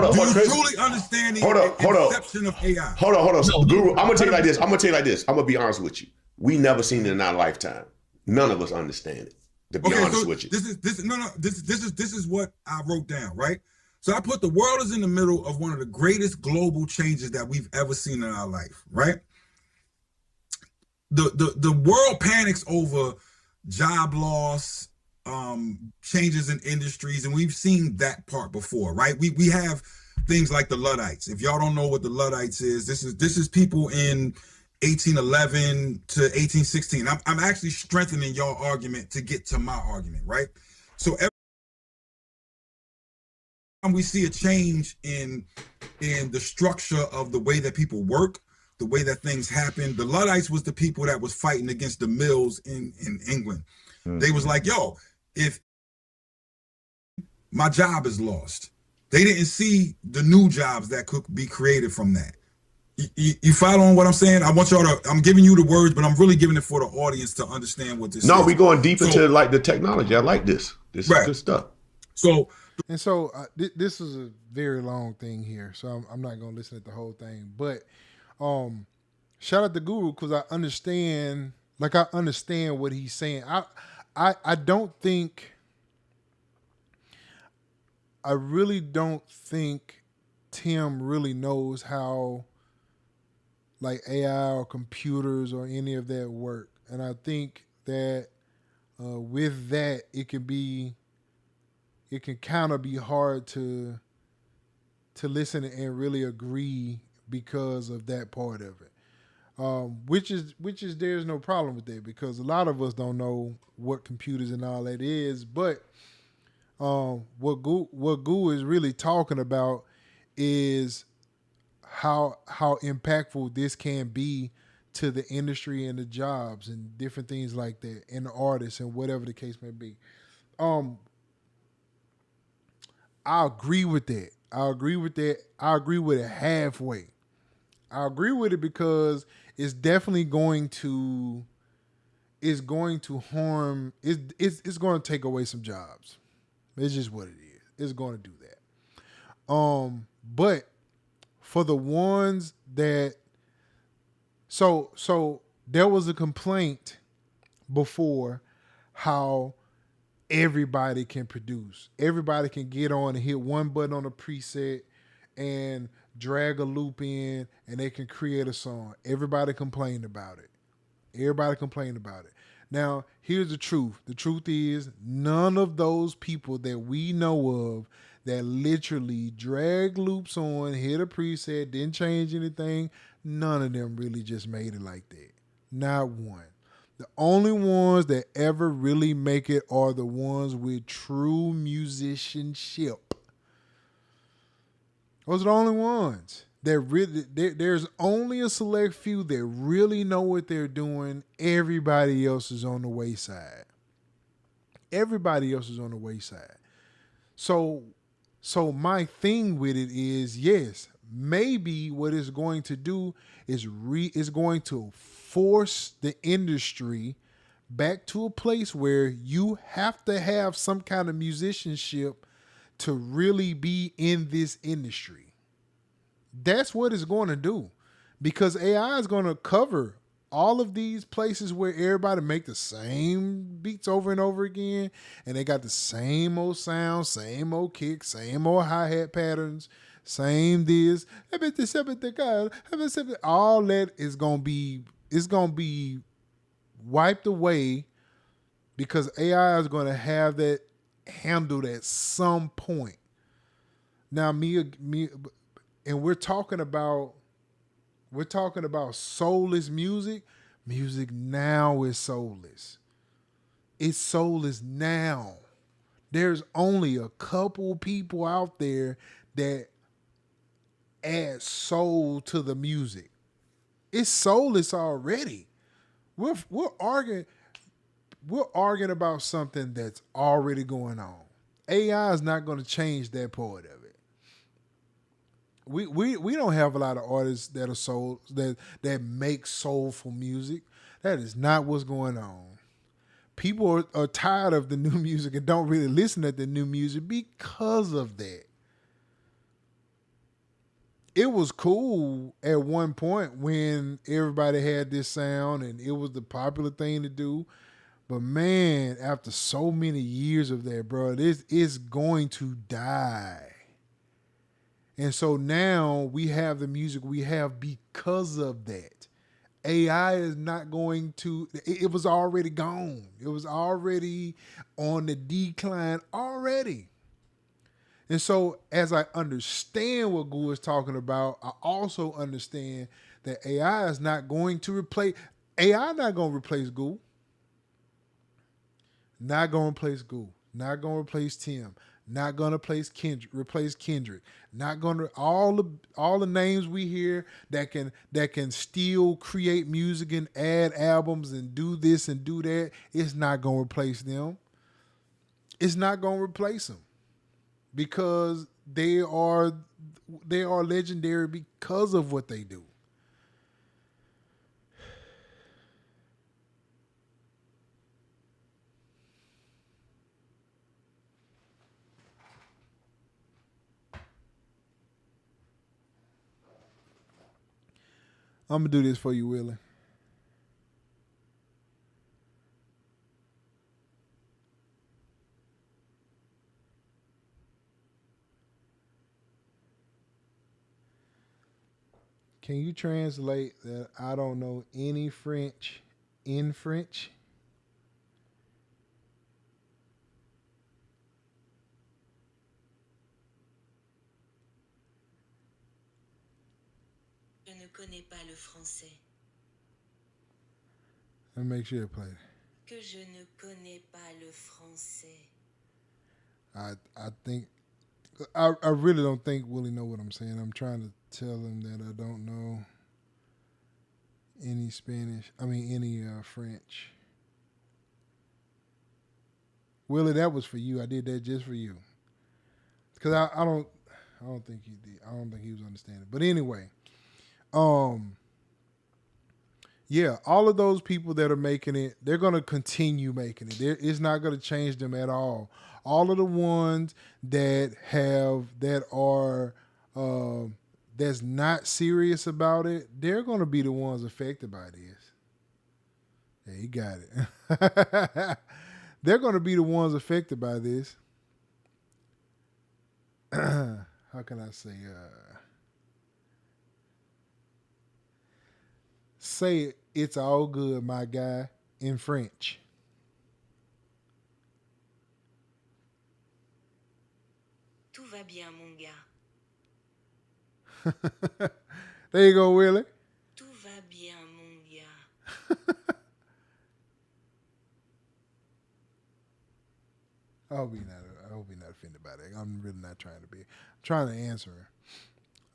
on. Do you truly understand the inception of AI? Hold on. No, Guru, I'm gonna tell you like this. I'm gonna be honest with you. We never seen it in our lifetime. None of us understand it. To be honest with you. This is what I wrote down, right? So I put the world is in the middle of one of the greatest global changes that we've ever seen in our life, right? The world panics over job loss, changes in industries, and we've seen that part before, right? We have things like the Luddites. If y'all don't know what the Luddites is, this is people in 1811 to 1816. I'm actually strengthening y'all argument to get to my argument, right? So every time we see a change in the structure of the way that people work, the way that things happen, the Luddites was the people that was fighting against the mills in England. Mm-hmm. They was like, yo, if my job is lost, they didn't see the new jobs that could be created from that. You following what I'm saying? I want y'all to, I'm giving you the words, but I'm really giving it for the audience to understand what this is. No, we going deep into like the technology. I like this. This is good stuff. So this is a very long thing here, so I'm not going to listen to the whole thing. But shout out to Guru, because I understand what he's saying. I really don't think Tim really knows how like AI or computers or any of that work. And I think that with that, it can kind of be hard to listen and really agree because of that part of it. Which is there's no problem with that, because a lot of us don't know what computers and all that is. But what Gu is really talking about is how impactful this can be to the industry and the jobs and different things like that, and the artists and whatever the case may be. I agree with that. I agree with it halfway. I agree with it because it's definitely going to harm. It's going to take away some jobs. It's just what it is. It's going to do that. But for the ones that, so there was a complaint before how everybody can produce. Everybody can get on and hit one button on a preset and drag a loop in, and they can create a song. Everybody complained about it. Now, here's the truth. The truth is, none of those people that we know of that literally drag loops on, hit a preset, didn't change anything, none of them really just made it like that. Not one. The only ones that ever really make it are the ones with true musicianship. Those are the only ones. There's only a select few that really know what they're doing. Everybody else is on the wayside. Everybody else is on the wayside. So my thing with it is, yes, maybe what it's going to do is going to force the industry back to a place where you have to have some kind of musicianship to really be in this industry. That's what it's going to do, because AI is going to cover all of these places where everybody make the same beats over and over again, and they got the same old sound, same old kick, same old hi-hat patterns, same this, all that is going to be wiped away, because AI is going to have that handled at some point. Now, and we're talking about soulless music. Music now is soulless. It's soulless now. There's only a couple people out there that add soul to the music. It's soulless already. We're arguing about something that's already going on. AI is not going to change that part of it. We don't have a lot of artists that are that make soulful music. That is not what's going on. People are tired of the new music and don't really listen to the new music because of that. It was cool at one point when everybody had this sound and it was the popular thing to do. But man, after so many years of that, bro, this is going to die. And so now we have the music we have because of that. AI is not going to, it was already gone. It was already on the decline already. And so as I understand what Gu is talking about, I also understand that AI is not going to replace, AI not going to replace Gu. Not going to replace Gu. Not going to replace Tim. Not gonna replace Kendrick. Not gonna all the names we hear that can still create music and add albums and do this and do that. It's not gonna replace them. It's not gonna replace them, because they are legendary because of what they do. I'm going to do this for you, Willie. Can you translate that I don't know any French in French? Je ne connais pas le français. Let me make sure I play it. Que je ne connais pas le français. I think I really don't think Willie know what I'm saying. I'm trying to tell him that I don't know any Spanish. I mean any French. Willie, that was for you. I did that just for you. Cause I don't think he did. I don't think he was understanding. But anyway, yeah, all of those people that are making it, they're gonna continue making it. It's not gonna change them at all. All of the ones that are that's not serious about it, they're gonna be the ones affected by this. Yeah, you got it. They're gonna be the ones affected by this. How can I say? Say it's all good, my guy, in French. Tout va bien, mon gars. There you go, Willie. Tout va bien, mon gars. I hope you're not offended by that. I'm really not trying to be. I'm trying to answer her.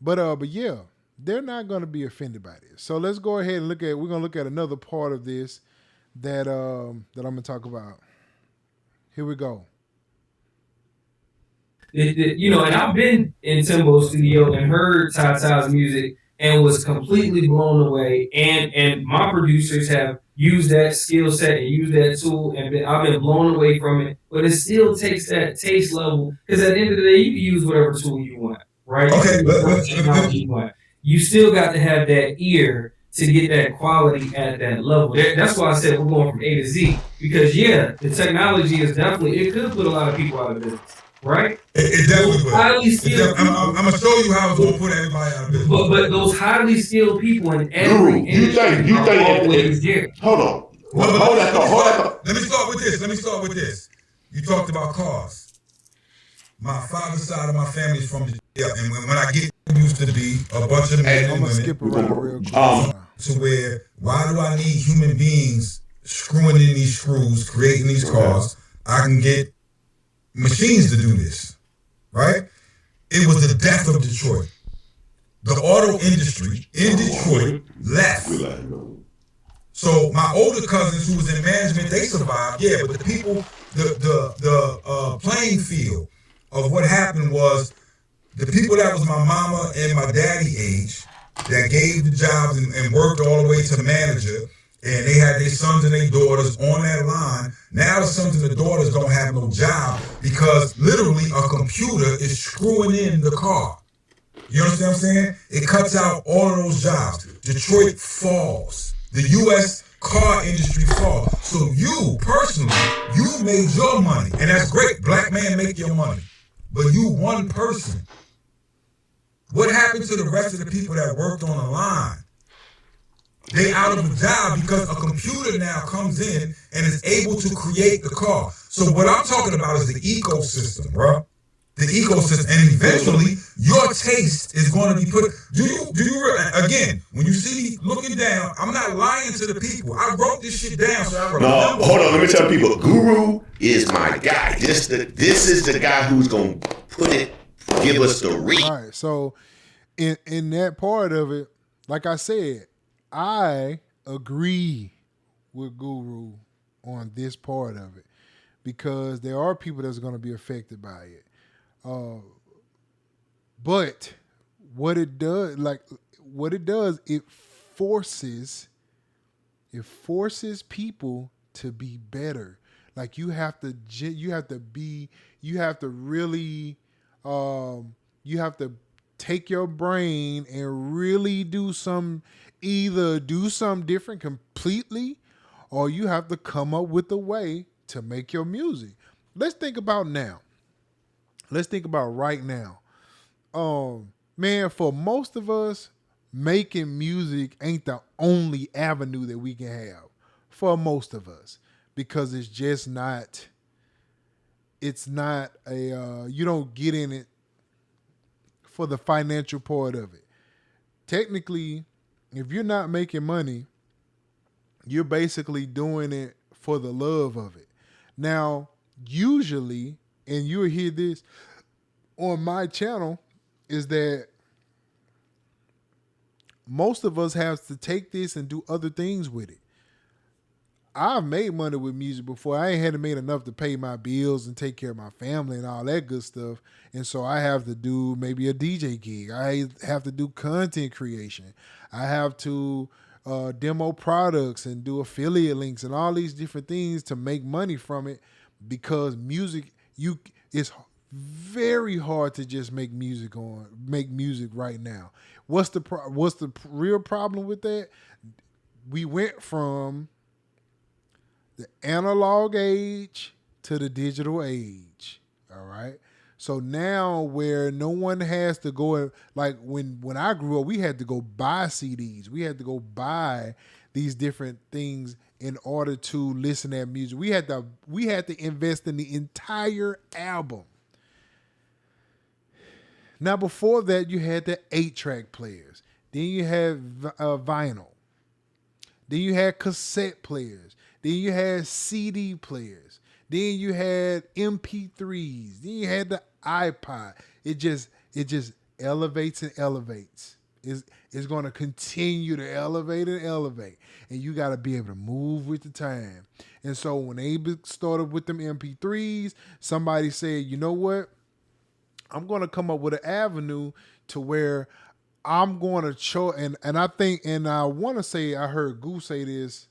But yeah. they're not going to be offended by this. So let's go ahead and we're going to look at another part of this that I'm going to talk about. Here we go. And I've been in Timbo's studio and heard Ty's music and was completely blown away. And my producers have used that skill set and used that tool, and I've been blown away from it. But it still takes that taste level, because at the end of the day, you can use whatever tool you want, right? Okay, technology you want. You still got to have that ear to get that quality at that level. That's why I said we're going from A to Z, because the technology is definitely, it could put a lot of people out of business. Right? It definitely will. Highly skilled I'm going to show you how it's going to put everybody out of business. But those highly skilled people in every industry are always there. Hold on. Hold that thought. Let me start with this. You talked about cars. My father's side of my family is from the and when I get used to be a bunch of men and women skip around real quick. To where, why do I need human beings screwing in these screws, creating these cars? I can get machines to do this, right? It was the death of Detroit. The auto industry in Detroit left. So my older cousins who was in management, they survived, but the people, the playing field of what happened was the people that was my mama and my daddy age that gave the jobs and worked all the way to manager, and they had their sons and their daughters on that line. Now the sons and the daughters don't have no job because literally a computer is screwing in the car. You understand what I'm saying? It cuts out all of those jobs. Detroit falls. The U.S. car industry falls. So you, personally, you made your money. And that's great. Black man make your money. But you one person. What happened to the rest of the people that worked on the line? They out of a job because a computer now comes in and is able to create the car. So what I'm talking about is the ecosystem, bro. The ecosystem, and eventually your taste is going to be put. Do you again? When you see me looking down, I'm not lying to the people. I wrote this shit down, so I wrote. No, hold on. Let me tell people. Guru is my guy. This is the guy who's going to give us the read. All right. So in that part of it, like I said, I agree with Guru on this part of it because there are people that's going to be affected by it. But what it does, it forces people to be better. Like you have to take your brain and really do some different completely, or you have to come up with a way to make your music. Let's think about now. Let's think about right now. Man, for most of us, making music ain't the only avenue that we can have. For most of us. Because it's just not, you don't get in it for the financial part of it. Technically, if you're not making money, you're basically doing it for the love of it. Now, usually, and you'll hear this on my channel, is that most of us have to take this and do other things with it. I've made money with music before. I ain't had to make enough to pay my bills and take care of my family and all that good stuff. And so I have to do maybe a DJ gig. I have to do content creation. I have to demo products and do affiliate links and all these different things to make money from it, because music, it's very hard to just make music right now. What's the real problem with that? We went from the analog age to the digital age. All right. So now where no one has to go, like when I grew up, we had to go buy CDs. We had to go buy these different things in order to listen to music. We had to invest in the entire album. Now, before that, you had the 8-track players. Then you had vinyl. Then you had cassette players. Then you had CD players. Then you had MP3s. Then you had the iPod. It just elevates and elevates. It's going to continue to elevate and elevate. And you got to be able to move with the time. And so when they started with them MP3s, somebody said, you know what? I'm going to come up with an avenue to where I'm going to show, and I think, and I want to say, I heard Goose say this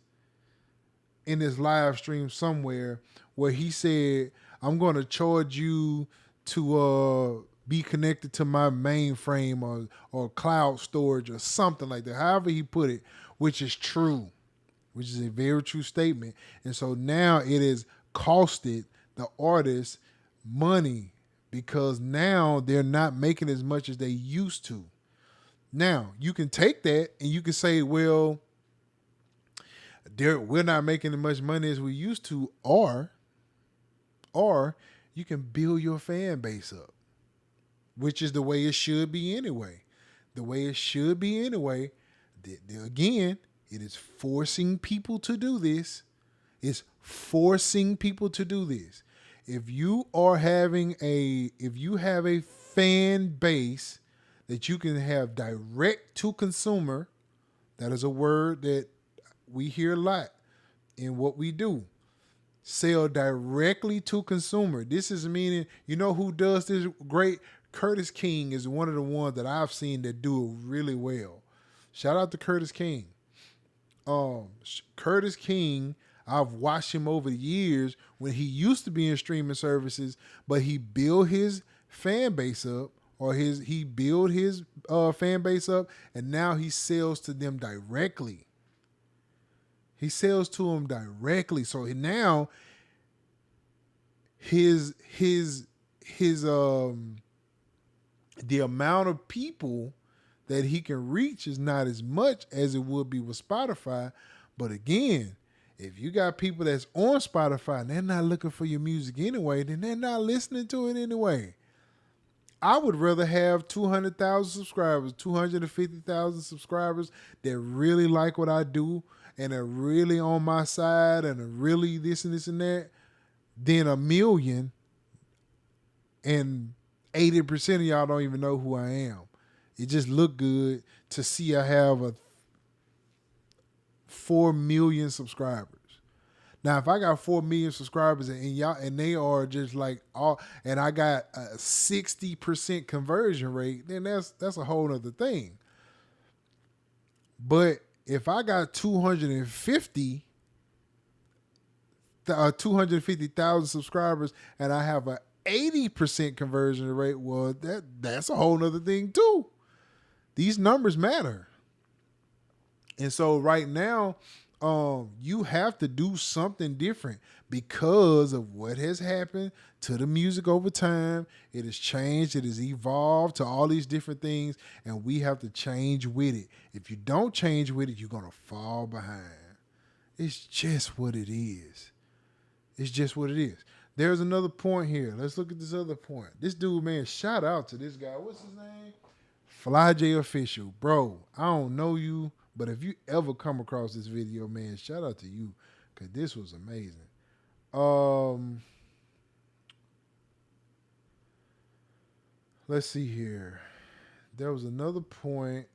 in this live stream somewhere, where he said, I'm going to charge you to be connected to my mainframe or cloud storage or something like that. However he put it, which is true, which is a very true statement. And so now it has costed the artist money because now they're not making as much as they used to. Now, you can take that and you can say, well, we're not making as much money as we used to, or you can build your fan base up, which is the way it should be anyway. The way it should be anyway. Again, it is forcing people to do this. It's forcing people to do this. If you have a fan base that you can have direct to consumer, that is a word that we hear a lot in what we do. Sell directly to consumer. This is meaning, you know who does this great? Curtis King is one of the ones that I've seen that do it really well. Shout out to Curtis King. Curtis King, I've watched him over the years when he used to be in streaming services, but he built his fan base up, or he built his fan base up, and now he sells to them directly. He sells to them directly. So now his the amount of people that he can reach is not as much as it would be with Spotify. But again, if you got people that's on Spotify and they're not looking for your music anyway, then they're not listening to it anyway. I would rather have 200,000 subscribers, 250,000 subscribers that really like what I do and are really on my side and are really this and this and that, than 1 million and 80% of y'all don't even know who I am. It just look good to see I have 4 million subscribers. Now, if I got 4 million subscribers and they are just like and I got a 60% conversion rate, then that's a whole other thing. But if I got 250,000 subscribers and I have a 80% conversion rate, well, that's a whole other thing too. These numbers matter. And so right now, you have to do something different because of what has happened to the music over time. It has changed. It has evolved to all these different things, and we have to change with it. If you don't change with it, you're going to fall behind. It's just what it is. It's just what it is. There's another point here. Let's look at this other point. This dude, man, shout out to this guy. What's his name? Fly J Official. Bro, I don't know you, but if you ever come across this video, man, shout out to you, because this was amazing. Let's see here. There was another point.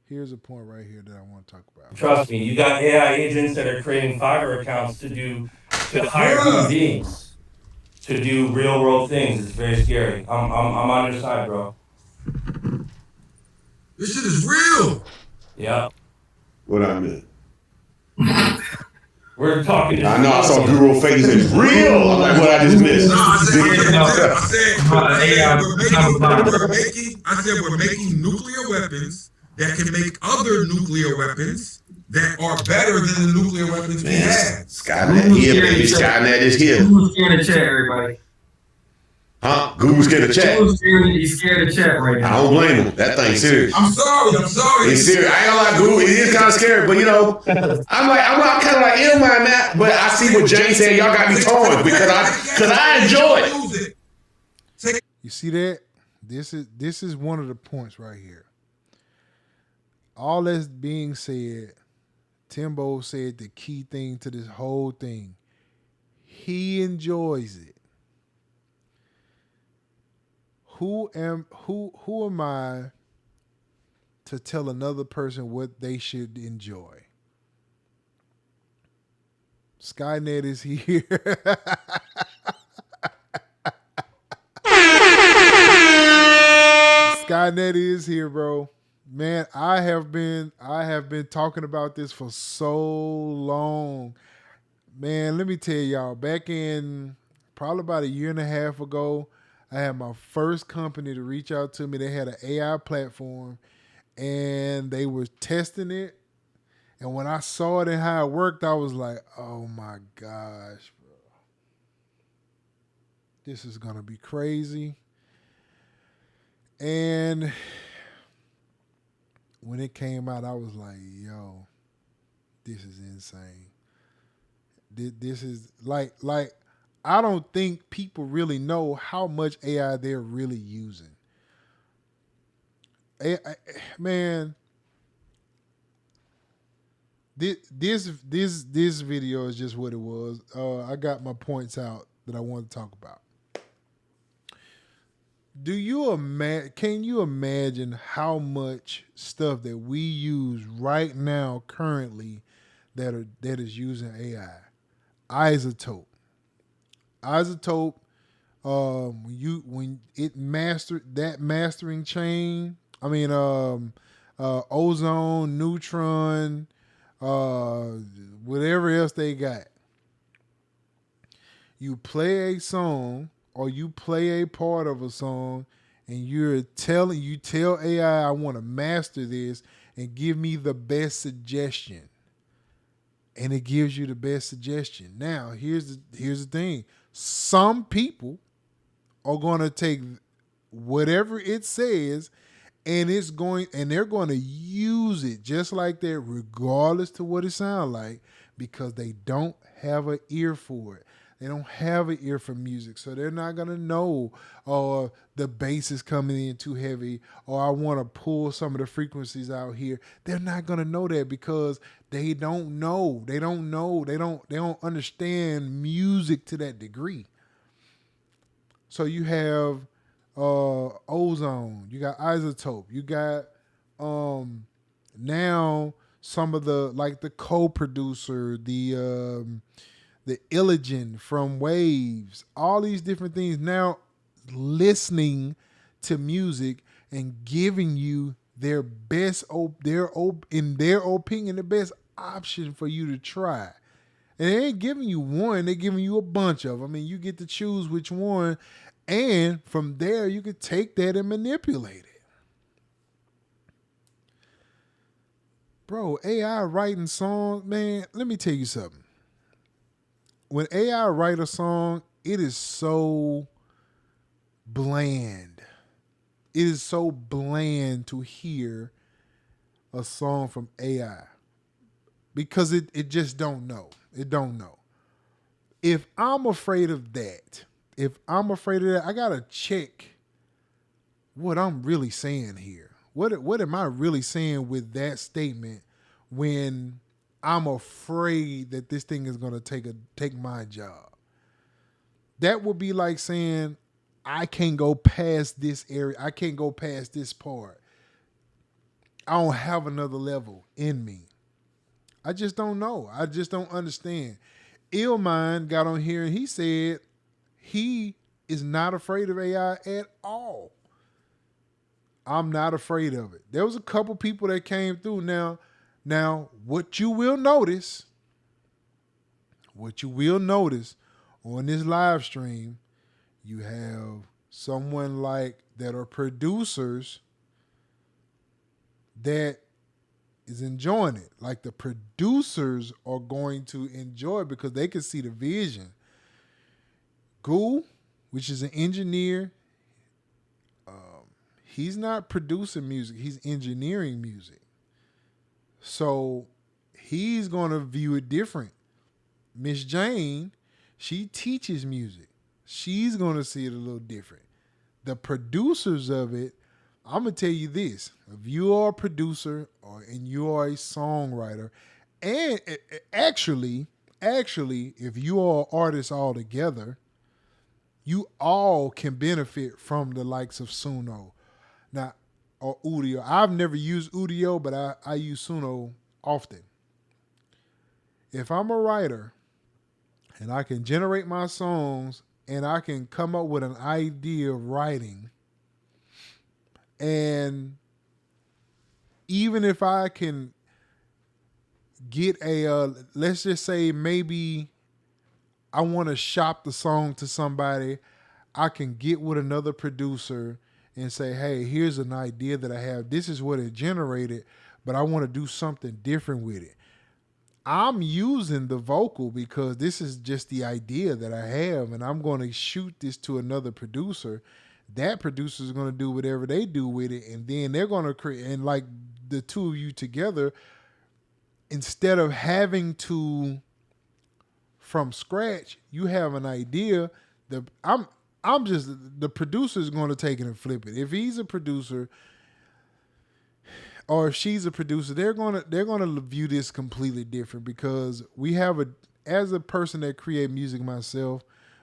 Here's a point right here that I want to talk about. Trust me, you got AI agents that are creating Fiverr accounts to hire human beings to do real world things. It's very scary. I'm on your side, bro. This shit is real. Yeah. What I mean? We're talking. I know I saw Guru face is real. I'm like, what I just missed? No, I said we're making nuclear weapons that can make other nuclear weapons that are better than the nuclear weapons we have. Skynet here, baby. Skynet is here. Who's scared to chat, everybody? Huh? Guru's scared to chat. He's scared to chat right now. I don't blame him. That thing's serious. I'm sorry. It's serious. I ain't gonna lie, Guru. It is kind of scary, but you know, I'm kind of like ill mind, Matt. But I see what Jane said. Y'all got me torn because I enjoy it. You see that? This is one of the points right here. All that's being said, Timbo said the key thing to this whole thing. He enjoys it. Who am I to tell another person what they should enjoy? Skynet is here. Skynet is here, bro. Man, I have been talking about this for so long. Man, let me tell y'all, back in probably about a year and a half ago, I had my first company to reach out to me. They had an AI platform and they were testing it. And when I saw it and how it worked, I was like, oh my gosh, bro. This is going to be crazy. And when it came out, I was like, yo, this is insane. This is like I don't think people really know how much AI they're really using. Man, this video is just what it was. I got my points out that I want to talk about. Can you imagine how much stuff that we use right now currently that is using AI? Isotope. When it mastered that mastering chain, ozone, neutron, whatever else they got. You play a song or you play a part of a song and you tell AI, I want to master this and give me the best suggestion. And it gives you the best suggestion. Now, here's the thing. Some people are going to take whatever it says and they're going to use it just like that, regardless to what it sounds like, because they don't have an ear for it. They don't have an ear for music, so they're not going to know, the bass is coming in too heavy, or I want to pull some of the frequencies out here. They're not going to know that because they don't know. They don't understand music to that degree. So you have ozone, you got isotope, you got now some of the co-producer, the Illigen from Waves, all these different things now listening to music and giving you their best, in their opinion, the best option for you to try. And they ain't giving you one, they're giving you a bunch of them. I mean, you get to choose which one, and from there you can take that and manipulate it. Bro, AI writing songs, man, let me tell you something. When AI write a song, it is so bland. It is so bland to hear a song from AI because it just don't know. It don't know. If I'm afraid of that, I gotta check what I'm really saying here. What am I really saying with that statement when I'm afraid that this thing is gonna take my job? That would be like saying I can't go past this area. I can't go past this part. I don't have another level in me. I just don't know. I just don't understand. Illmind got on here and he said he is not afraid of AI at all. I'm not afraid of it. There was a couple people that came through. Now, what you will notice on this live stream, you have someone that are producers that is enjoying it. Like the producers are going to enjoy it because they can see the vision. Ghoul, which is an engineer, he's not producing music, he's engineering music. So he's going to view it different. Miss Jane, she teaches music. She's going to see it a little different. The producers of it, I'm going to tell you this. If you are a producer and you are a songwriter, and actually, actually, if you are artists all together, you all can benefit from the likes of Suno. Now, or Udio. I've never used Udio, but I use Suno often. If I'm a writer and I can generate my songs and I can come up with an idea of writing, and even if I can get let's just say maybe I want to shop the song to somebody, I can get with another producer and say, hey, here's an idea that I have. This is what it generated, but I want to do something different with it. I'm using the vocal because this is just the idea that I have, and I'm going to shoot this to another producer. That producer is going to do whatever they do with it, and then they're going to create, and like the two of you together, instead of having to from scratch, you have an idea. I'm just the producer is going to take it and flip it. If he's a producer or if she's a producer, they're gonna view this completely different because we have as a person that create music myself,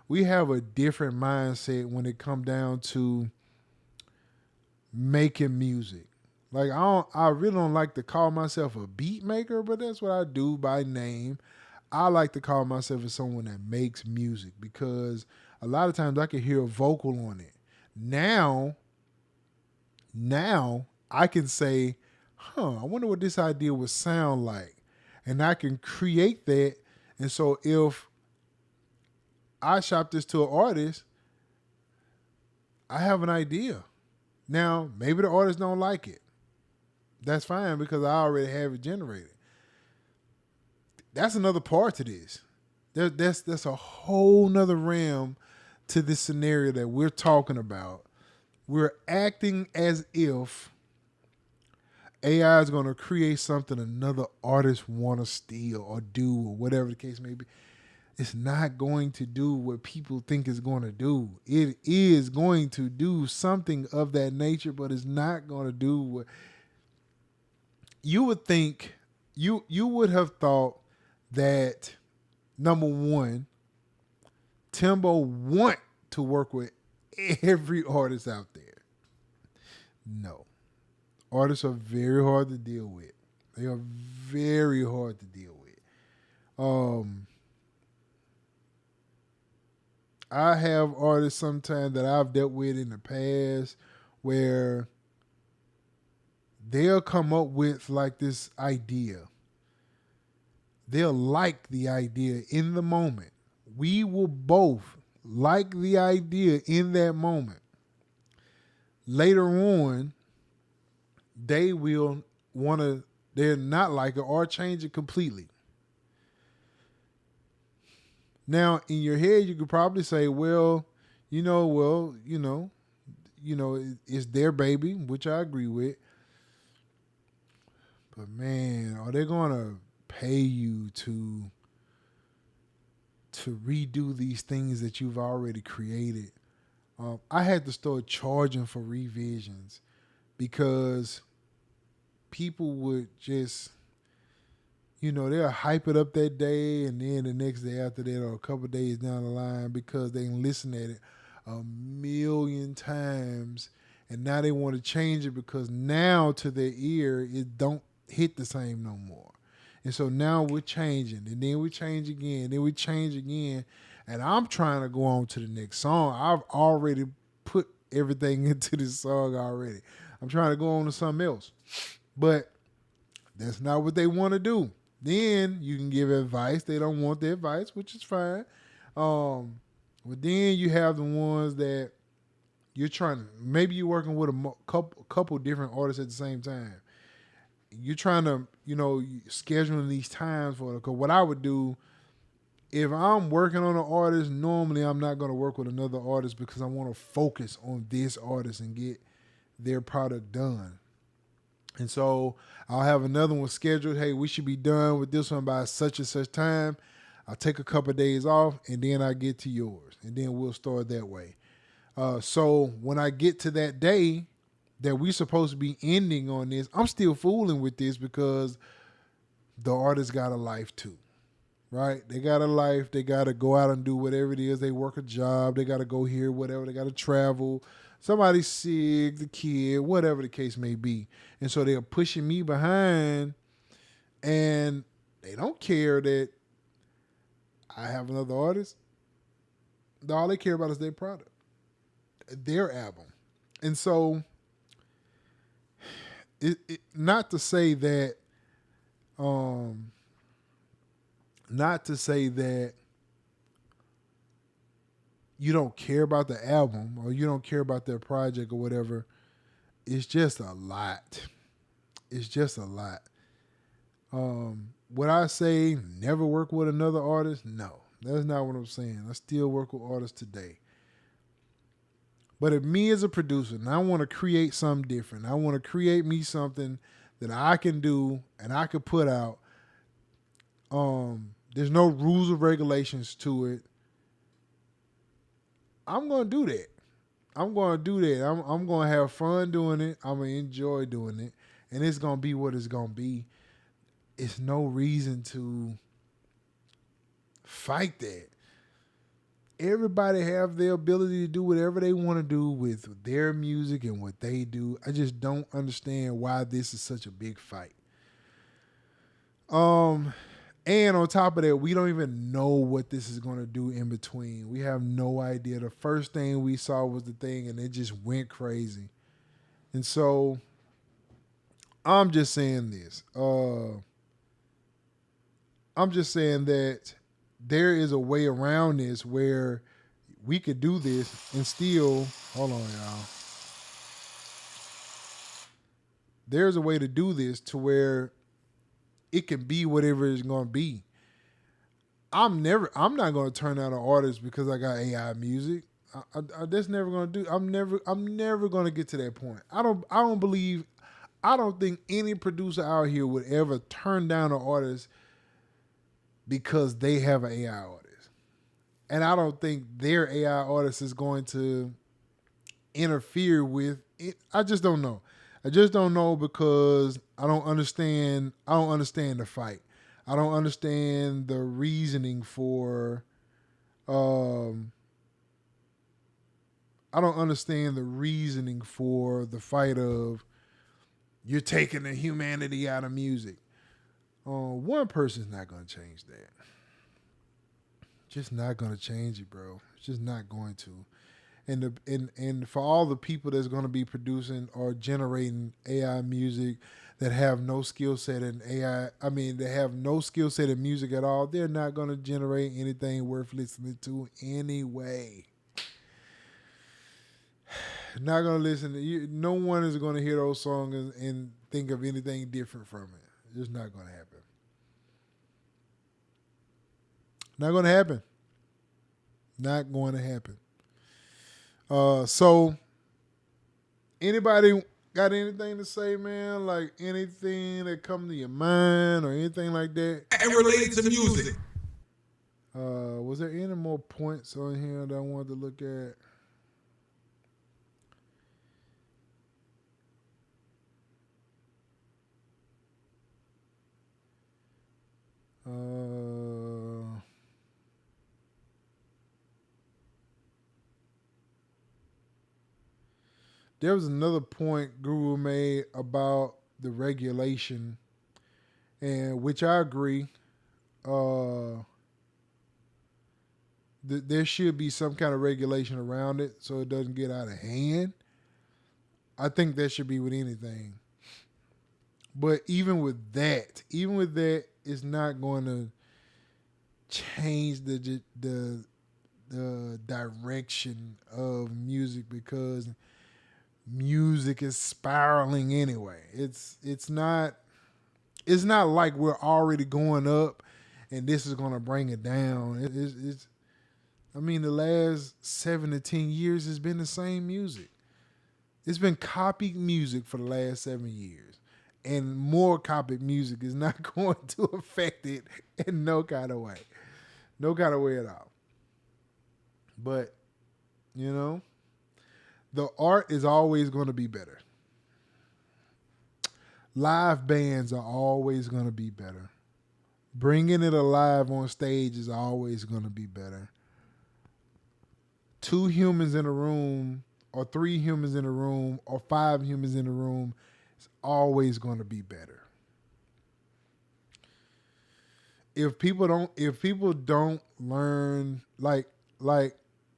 we have a different mindset when it come down to making music. Like I really don't like to call myself a beat maker, but that's what I do by name. I like to call myself as someone that makes music because a lot of times I can hear a vocal on it. Now I can say, I wonder what this idea would sound like. And I can create that. And so if I shop this to an artist, I have an idea. Now, maybe the artist don't like it. That's fine because I already have it generated. That's another part to this. That's a whole nother realm to this scenario that we're talking about. We're acting as if AI is going to create something another artist want to steal or do or whatever the case may be. It's not going to do what people think it's going to do. It is going to do something of that nature, but it's not going to do what you would think. You would have thought that, number one, Timbo want to work with every artist out there. No. Artists are very hard to deal with. They are very hard to deal with. I have artists sometimes that I've dealt with in the past where they'll come up with like this idea. They'll like the idea in the moment. We will both like the idea in that moment. Later on, they will they'll not like it or change it completely. Now, in your head, you could probably say, it's their baby, which I agree with. But man, are they gonna pay you to redo these things that you've already created? I had to start charging for revisions because people would just, they'll hype it up that day and then the next day after that or a couple of days down the line because they listen at it a million times and now they want to change it because now to their ear it don't hit the same no more. And so now we're changing and then we change again, then we change again. And I'm trying to go on to the next song. I've already put everything into this song already. I'm trying to go on to something else. But that's not what they want to do. Then you can give advice. They don't want the advice, which is fine. But then you have the ones that you're trying to, maybe you're working with a couple different artists at the same time. You're trying to, scheduling these times for it. Because what I would do, if I'm working on an artist, normally I'm not going to work with another artist because I want to focus on this artist and get their product done. And so I'll have another one scheduled. Hey, we should be done with this one by such and such time. I'll take a couple of days off and then I get to yours. And then we'll start that way. So when I get to that day that we're supposed to be ending on this, I'm still fooling with this because the artist got a life too. right? They got a life. They got to go out and do whatever it is. They work a job. They got to go here, whatever. They got to travel. Somebody's sick, the kid, whatever the case may be. And so they're pushing me behind, and they don't care that I have another artist. All they care about is their product, their album. And so, not to say that you don't care about the album or you don't care about their project or whatever. It's just a lot. It's just a lot. Would I say never work with another artist? No, that's not what I'm saying. I still work with artists today. But if me as a producer and I want to create something different, I want to create me something that I can do and I can put out, there's no rules or regulations to it. I'm going to do that. I'm going to do that. I'm going to have fun doing it. I'm going to enjoy doing it. And it's going to be what it's going to be. It's no reason to fight that. Everybody have their ability to do whatever they want to do with their music and what they do. I just don't understand why this is such a big fight. And on top of that, we don't even know what this is going to do in between. We have no idea. The first thing we saw was the thing, and it just went crazy. And so I'm just saying this. I'm just saying that there is a way around this where we could do this and still, hold on, y'all. There's a way to do this to where it can be whatever it's going to be. I'm not going to turn out an artist because I got AI music. That's never going to do. I'm never going to get to that point. I don't think any producer out here would ever turn down an artist because they have an AI artist. And I don't think their AI artist is going to interfere with it. I just don't know. I just don't know because I don't understand the fight. I don't understand the reasoning for I don't understand the reasoning for the fight of you're taking the humanity out of music. One person's not going to change that. Just not going to change it, bro. It's just not going to. And for all the people that's going to be producing or generating AI music that have no skill set in they have no skill set in music at all, they're not going to generate anything worth listening to anyway. Not going to listen to you. No one is going to hear those songs and think of anything different from it. It's just not going to happen. Not going to happen. Not going to happen. So anybody got anything to say, man? Like anything that come to your mind or anything like that? And related to music. Was there any more points on here that I wanted to look at? There was another point Guru made about the regulation, and which I agree. There should be some kind of regulation around it so it doesn't get out of hand. I think that should be with anything. But even with that, it's not going to change the direction of music because music is spiraling anyway. It's not like we're already going up and this is going to bring it down. The last 7 to 10 years has been the same music. It's been copied music for the last 7 years. And more copied music is not going to affect it in no kind of way. No kind of way at all. But, the art is always going to be better. Live bands are always going to be better. Bringing it alive on stage is always going to be better. 2 humans in a room, or 3 humans in a room, or 5 humans in a room is always going to be better. If people don't learn, like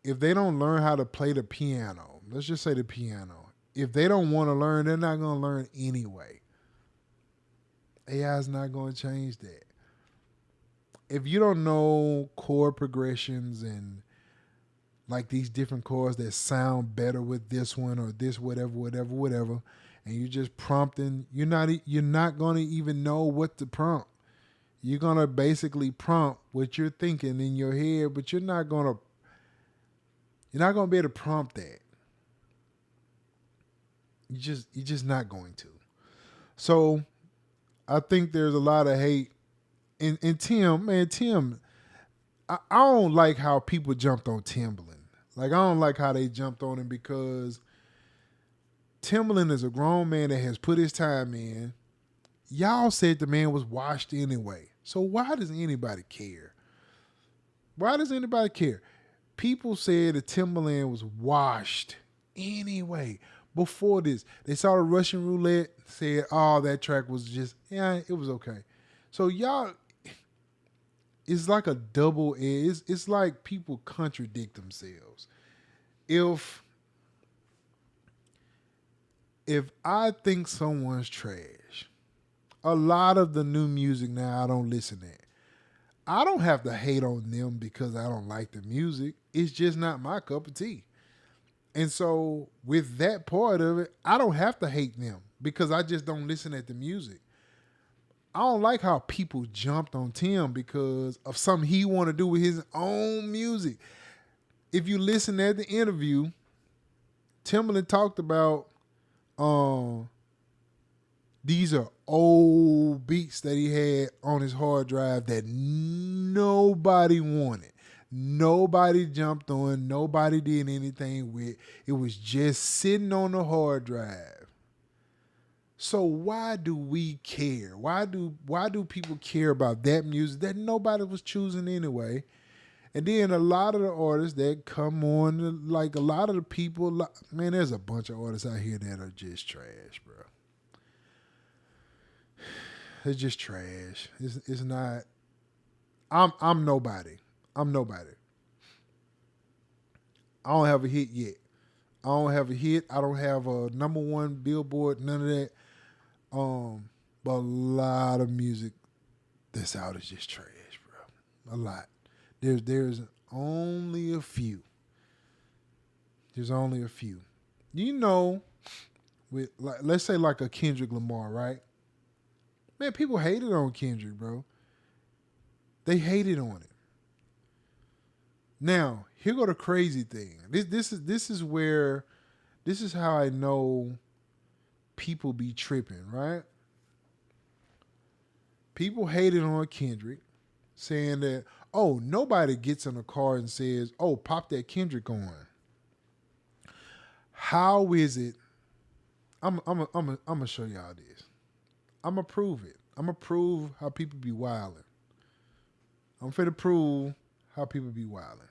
if they don't learn how to play the piano, let's just say the piano, if they don't want to learn, they're not going to learn anyway. AI is not going to change that. If you don't know chord progressions and like these different chords that sound better with this one or this whatever, and you just prompting, you're not going to even know what to prompt. You're going to basically prompt what you're thinking in your head, but you're not going to be able to prompt that. You're just not going to. So I think there's a lot of hate. And Tim, I don't like how people jumped on Timbaland. Like, I don't like how they jumped on him, because Timbaland is a grown man that has put his time in. Y'all said the man was washed anyway. So why does anybody care? Why does anybody care? People said that Timbaland was washed anyway. Before this, they saw the Russian roulette, said, oh, that track was just, yeah, it was okay. So y'all, it's like a double edge. It's like people contradict themselves. If I think someone's trash, a lot of the new music now I don't listen to. I don't have to hate on them because I don't like the music. It's just not my cup of tea. And so with that part of it, I don't have to hate them because I just don't listen at the music. I don't like how people jumped on Tim because of something he want to do with his own music. If you listen at the interview, Timbaland talked about these are old beats that he had on his hard drive that nobody wanted. Nobody jumped on. Nobody did anything with. It was just sitting on the hard drive. So why do we care? Why do people care about that music that nobody was choosing anyway? And then a lot of the artists that come on, like a lot of the people, man, there's a bunch of artists out here that are just trash, bro. It's just trash. It's not. I'm nobody. I'm nobody. I don't have a hit yet. I don't have a hit. I don't have a #1 Billboard. None of that. But a lot of music that's out is just trash, bro. A lot. There's only a few. There's only a few. You know, with like let's say like a Kendrick Lamar, right? Man, people hated on Kendrick, bro. They hated on it. Now, here go the crazy thing. This is how I know people be tripping, right? People hated on Kendrick, saying that, oh, nobody gets in a car and says, oh, pop that Kendrick on. How is it? I'm gonna show y'all this. I'm gonna prove it. I'm gonna prove how people be wilding. I'm finna prove how people be wilding.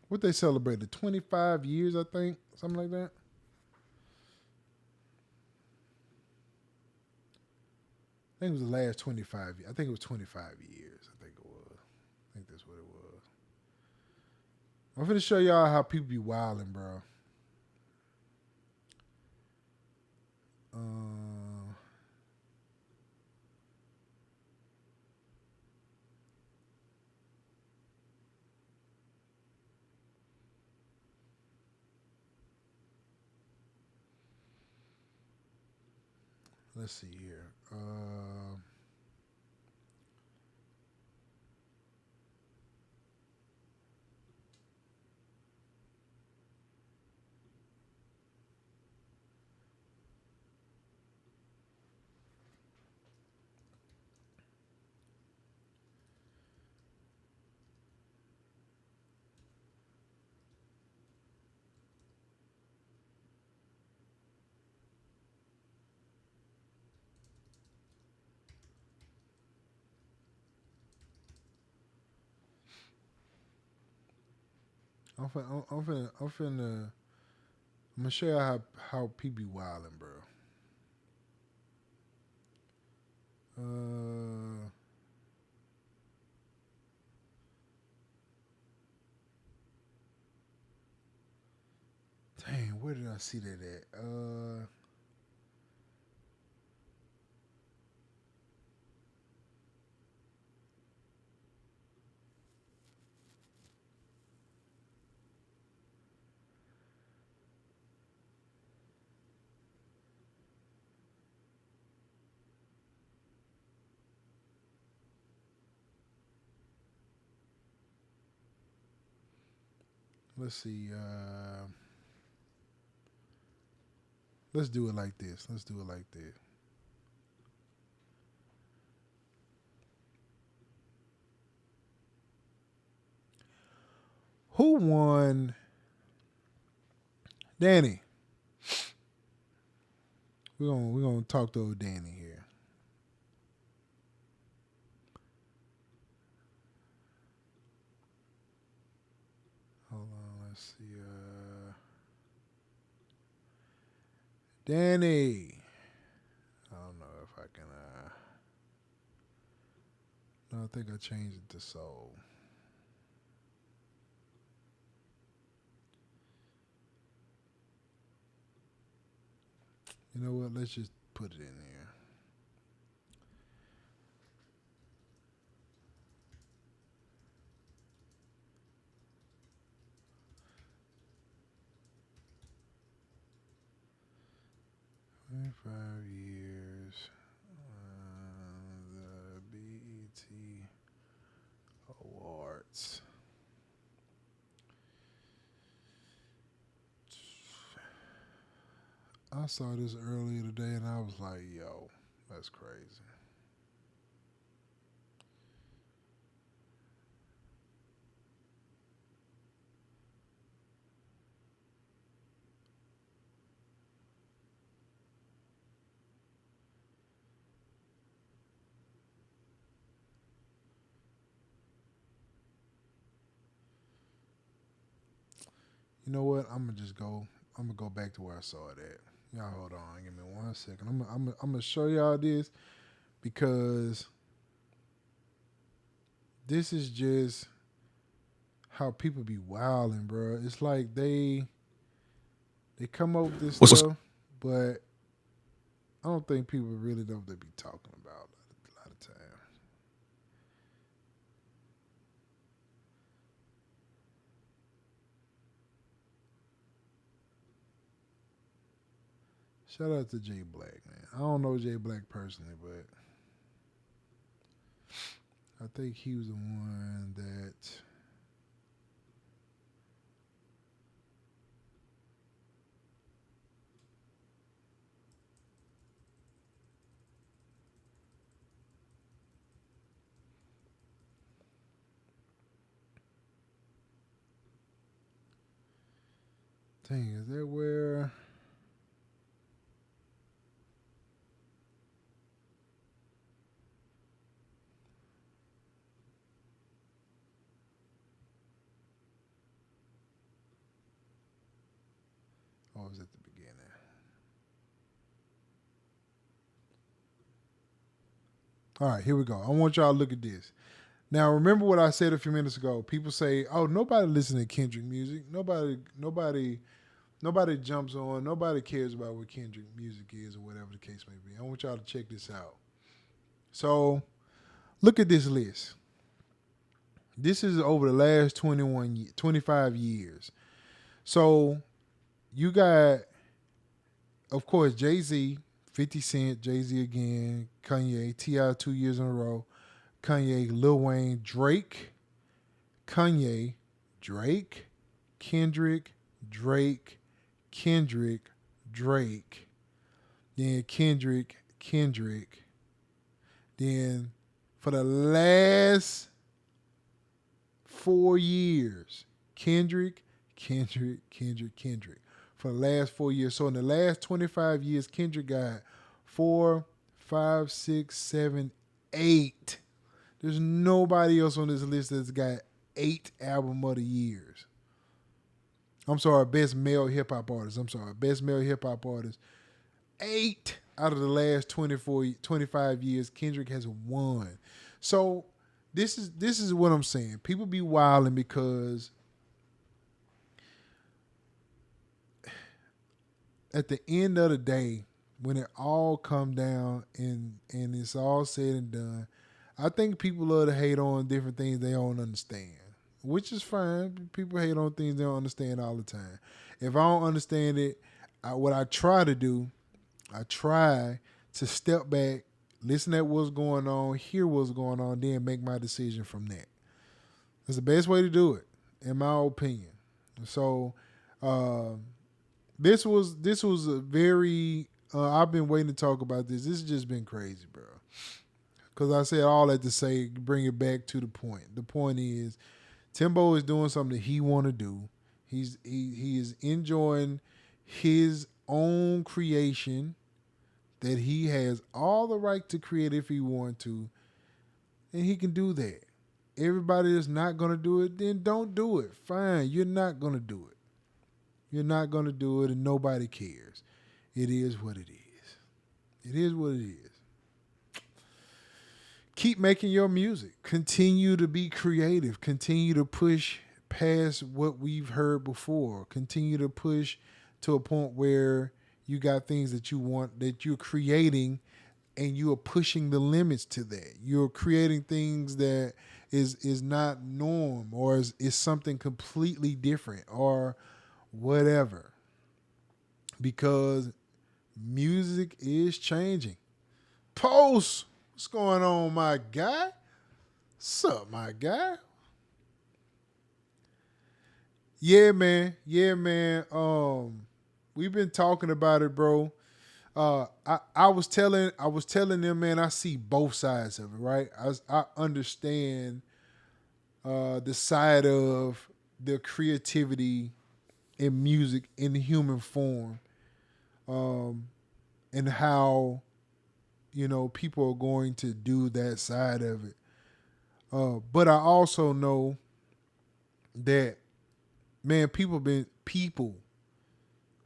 What they celebrated? 25 years, I think, something like that. I think it was the last 25 years. I think it was 25 years. I think it was. I think that's what it was. I'm finna show y'all how people be wilding, bro. Let's see here. I'm gonna show you how people be wildin', bro. Dang, where did I see that at? Let's see. Let's do it like this. Who won? Danny. We're gonna talk to old Danny here. Hold on, let's see. Danny. I don't know if I can. No, I think I changed it to soul. You know what? Let's just put it in here. "5 years, the BET Awards." I saw this earlier today and I was like, yo, that's crazy. You know what? I'm gonna go back to where I saw it at. Y'all hold on, give me 1 second. I'm gonna show y'all this because this is just how people be wilding, bro. It's like they come up with this stuff, but I don't think people really know what they be talking about a lot of times. Shout out to Jay Black, man. I don't know Jay Black personally, but I think he was the one that dang, is that where or was it the beginning? All right, here we go. I want y'all to look at this. Now, remember what I said a few minutes ago. People say, "Oh, nobody listens to Kendrick music. Nobody jumps on. Nobody cares about what Kendrick music is or whatever the case may be." I want y'all to check this out. So, look at this list. This is over the last 25 years. So, you got, of course, Jay-Z, 50 Cent, Jay-Z again, Kanye, T.I. 2 years in a row, Kanye, Lil Wayne, Drake, Kanye, Drake, Kendrick, Drake, Kendrick, Drake, then Kendrick. Then for the last 4 years, Kendrick. For the last 4 years. So in the last 25 years, Kendrick got 4, 5, 6, 7, 8. There's nobody else on this list that's got 8 album of the years. I'm sorry, best male hip hop artist. I'm sorry, best male hip hop artist. 8 out of the last 25 years, Kendrick has won. So this is what I'm saying. People be wilding because at the end of the day, when it all come down and it's all said and done, I think people love to hate on different things they don't understand, which is fine. People hate on things they don't understand all the time. If I don't understand it, what I try to do, I try to step back, listen at what's going on, hear what's going on, then make my decision from that. That's the best way to do it, in my opinion. So this was a very I've been waiting to talk about this. This has just been crazy, bro. Because I said all that to say, bring it back to the point. The point is, Timbo is doing something that he want to do. He is enjoying his own creation that he has all the right to create if he want to, and he can do that. Everybody that's not gonna do it, then don't do it. Fine, you're not gonna do it. You're not gonna do it, and nobody cares. It is what it is. It is what it is. Keep making your music. Continue to be creative. Continue to push past what we've heard before. Continue to push to a point where you got things that you want, that you're creating, and you are pushing the limits to that. You're creating things that is not norm, or is something completely different, or whatever. Because music is changing. Post, what's going on, my guy? What's up, my guy? Yeah, man. Yeah, man. We've been talking about it, bro. I was telling them, man, I see both sides of it, right? I understand the side of the creativity in music in the human form, and how, people are going to do that side of it. But I also know that, man, people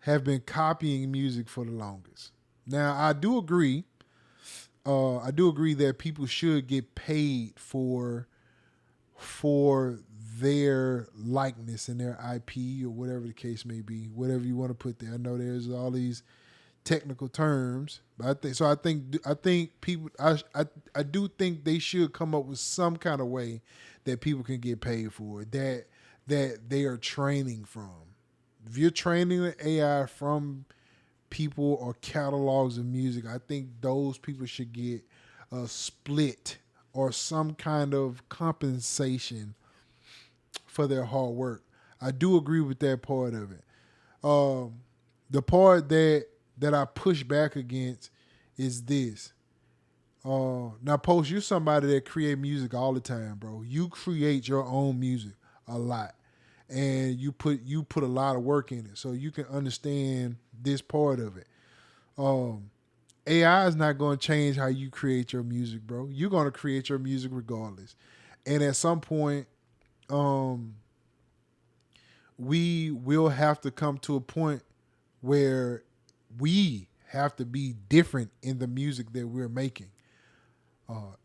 have been copying music for the longest. Now, I do agree that people should get paid for their likeness and their IP, or whatever the case may be, whatever you want to put there. I know there's all these technical terms, but I think people, I do think they should come up with some kind of way that people can get paid for it, that they are training from. If you're training the AI from people or catalogs of music, I think those people should get a split or some kind of compensation for their hard work. I do agree with that part of it. The part that I push back against is this. Now, Post, you're somebody that create music all the time, bro. You create your own music a lot, and you put a lot of work in it, so you can understand this part of it. AI is not going to change how you create your music, bro. You're going to create your music regardless, and at some point, we will have to come to a point where we have to be different in the music that we're making.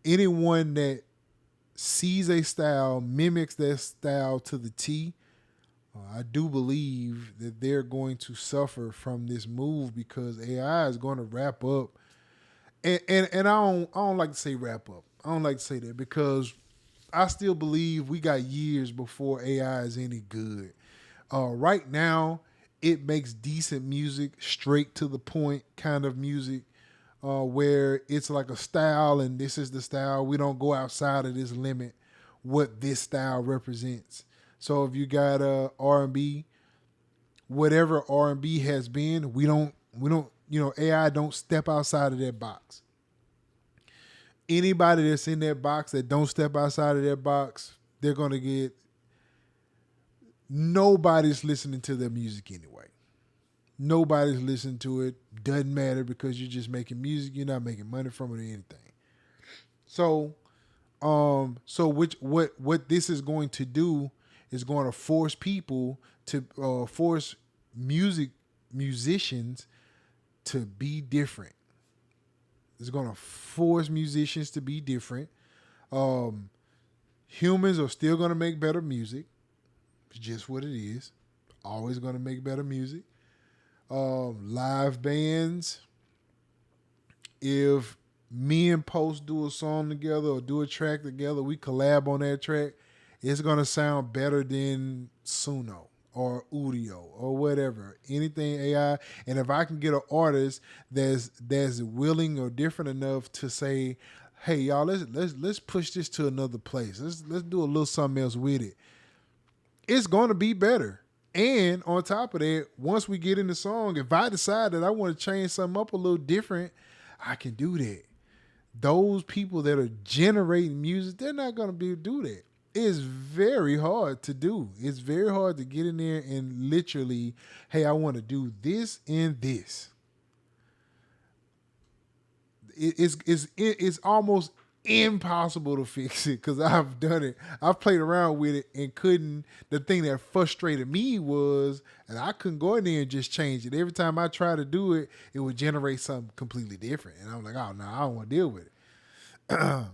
Anyone that sees a style, mimics that style to the T, I do believe that they're going to suffer from this move, because AI is going to wrap up. And I don't like to say wrap up. I don't like to say that, because I still believe we got years before AI is any good. Right now, it makes decent music, straight to the point kind of music, where it's like a style, and this is the style. We don't go outside of this limit, what this style represents. So if you got R&B, whatever R&B has been, we don't, AI don't step outside of that box. Anybody that's in that box that don't step outside of that box, they're going to get, nobody's listening to their music anyway. Nobody's listening to it. Doesn't matter, because you're just making music. You're not making money from it or anything. So, what this is going to do is going to force people to force musicians to be different. It's going to force musicians to be different. Humans are still going to make better music. It's just what it is. Always going to make better music. Live bands. If me and Post do a song together or do a track together, we collab on that track, it's going to sound better than Suno or Udio or whatever. Anything AI. And if I can get an artist that's willing or different enough to say, hey, y'all, let's push this to another place. Let's do a little something else with it. It's going to be better. And on top of that, once we get in the song, if I decide that I want to change something up a little different, I can do that. Those people that are generating music, they're not going to be able to do that. It's very hard to do. It's very hard to get in there and literally, hey, I want to do this and this. It's almost impossible to fix it because I've done it. I've played around with it and couldn't. The thing that frustrated me was, and I couldn't go in there and just change it. Every time I try to do it, it would generate something completely different. And I'm like, oh, no, I don't want to deal with it.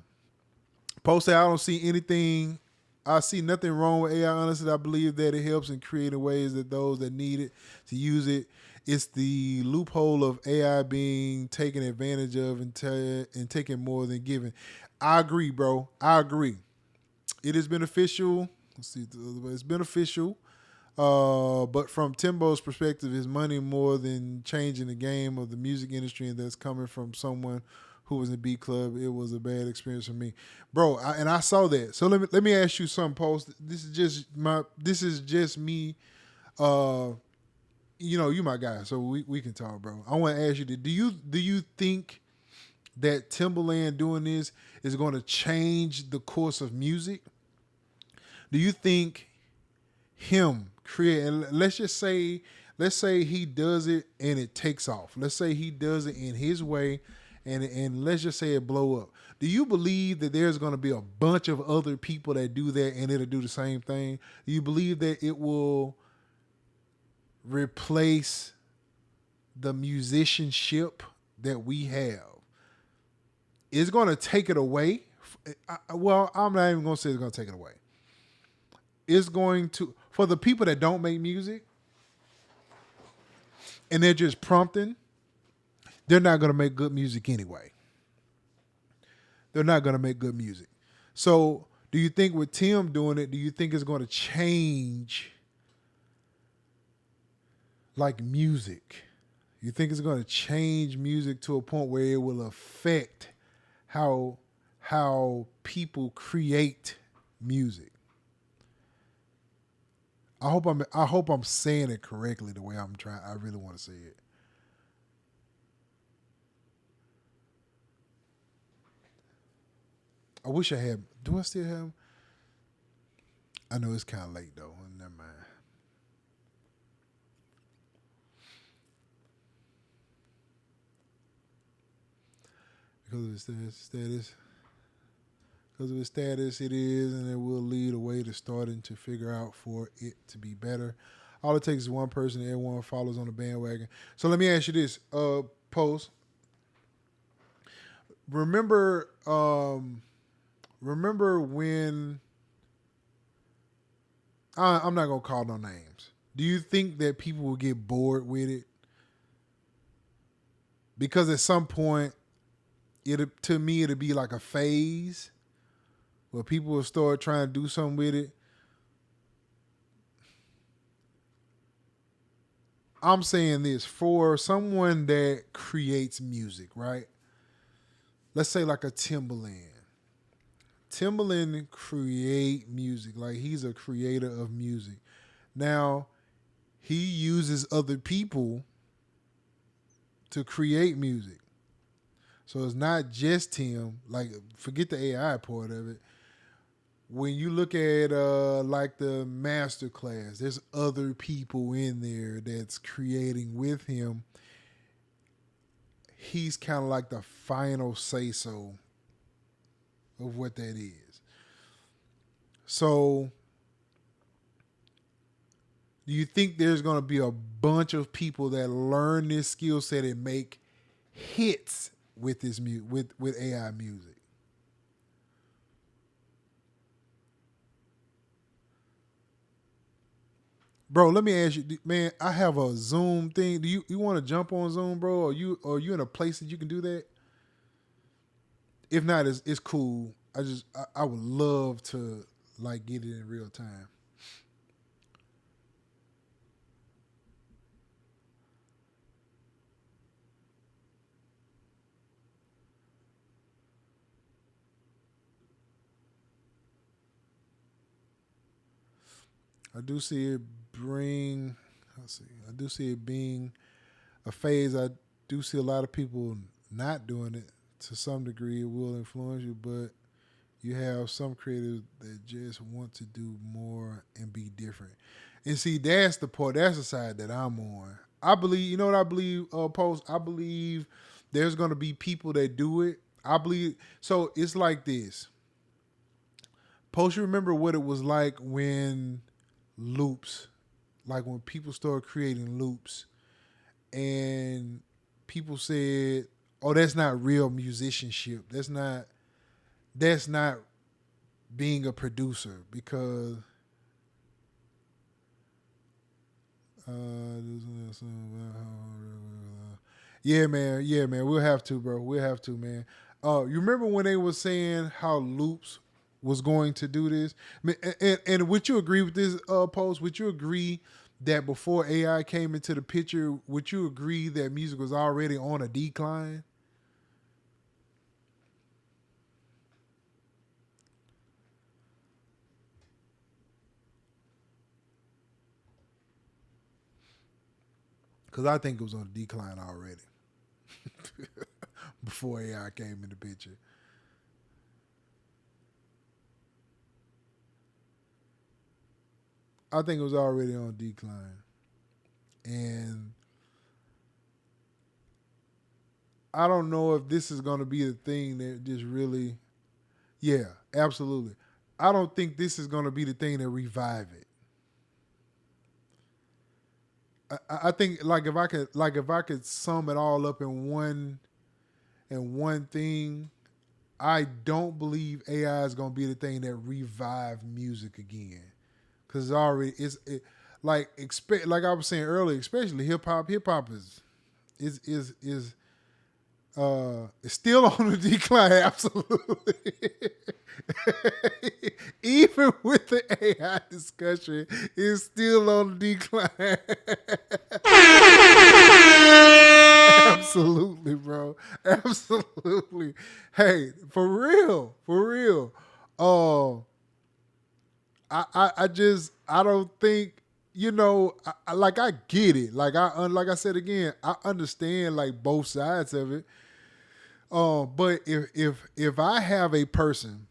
Post said, I don't see anything. I see nothing wrong with AI. Honestly, I believe that it helps in creating ways that those that need it to use it. It's the loophole of AI being taken advantage of and taking more than given. I agree, bro. I agree. It is beneficial. Let's see. It's beneficial. But from Timbo's perspective, his money more than changing the game of the music industry, and that's coming from someone who was in Beat Club. It was a bad experience for me, bro. And I saw that. So let me ask you something, Post. This is just me. You my guy, so we can talk, bro. I want to ask you, do you think that Timbaland doing this is going to change the course of music? Do you think him creating, let's say he does it and it takes off. Let's say he does it in his way and let's just say it blow up. Do you believe that there's going to be a bunch of other people that do that and it'll do the same thing? Do you believe that it will replace the musicianship that we have? It's going to take it away. Well, I'm not even going to say it's going to take it away. It's going to, for the people that don't make music and they're just prompting, they're not going to make good music anyway. They're not going to make good music. So do you think with Tim doing it, do you think it's going to change like music? You think it's going to change music to a point where it will affect how people create music? I hope I'm saying it correctly the way I'm trying. I really want to say it. I wish I had. Do I still have him? I know it's kind of late though. Never mind. Because of his status, it is, and it will lead a way to starting to figure out for it to be better. All it takes is one person, and everyone follows on the bandwagon. So let me ask you this, Post. Remember when? I'm not gonna call no names. Do you think that people will get bored with it? Because at some point, it'll be like a phase where people will start trying to do something with it. I'm saying this for someone that creates music, right? Let's say like a Timbaland. Timbaland create music, like he's a creator of music. Now, he uses other people to create music. So it's not just him. Like, forget the AI part of it. When you look at like the master class, there's other people in there that's creating with him. He's kind of like the final say-so of what that is. So Do you think there's gonna be a bunch of people that learn this skill set and make hits with this with AI music? Bro, let me ask you, man. I have a Zoom thing. Do you want to jump on Zoom, bro? Or you in a place that you can do that? If not, it's cool. I would love to like get it in real time. I do see it bring. Let's see. I do see it being a phase. I do see a lot of people not doing it to some degree. It will influence you, but you have some creators that just want to do more and be different. And see, that's the part. That's the side that I'm on. I believe. You know what I believe? Post. I believe there's going to be people that do it. I believe. So it's like this. Post. You remember what it was like when loops, like when people started creating loops, and people said, "Oh, that's not real musicianship. That's not being a producer because yeah, man, we'll have to, bro. We'll have to, man. You remember when they were saying how loops was going to do this? And would you agree with this post? Would you agree that before AI came into the picture, would you agree that music was already on a decline? Because I think it was on a decline already before AI came in the picture. I think it was already on decline. And I don't know if this is going to be the thing that just really, yeah, absolutely. I don't think this is going to be the thing that revive it. I think like if I could sum it all up in one thing, I don't believe AI is going to be the thing that revive music again. Cause like like I was saying earlier, especially hip hop. Hip hop is still on the decline. Absolutely, even with the AI discussion, it's still on the decline. Absolutely, bro. Absolutely. Hey, for real, for real. I don't think, like I get it. Like I said again, I understand like both sides of it. But if I have a person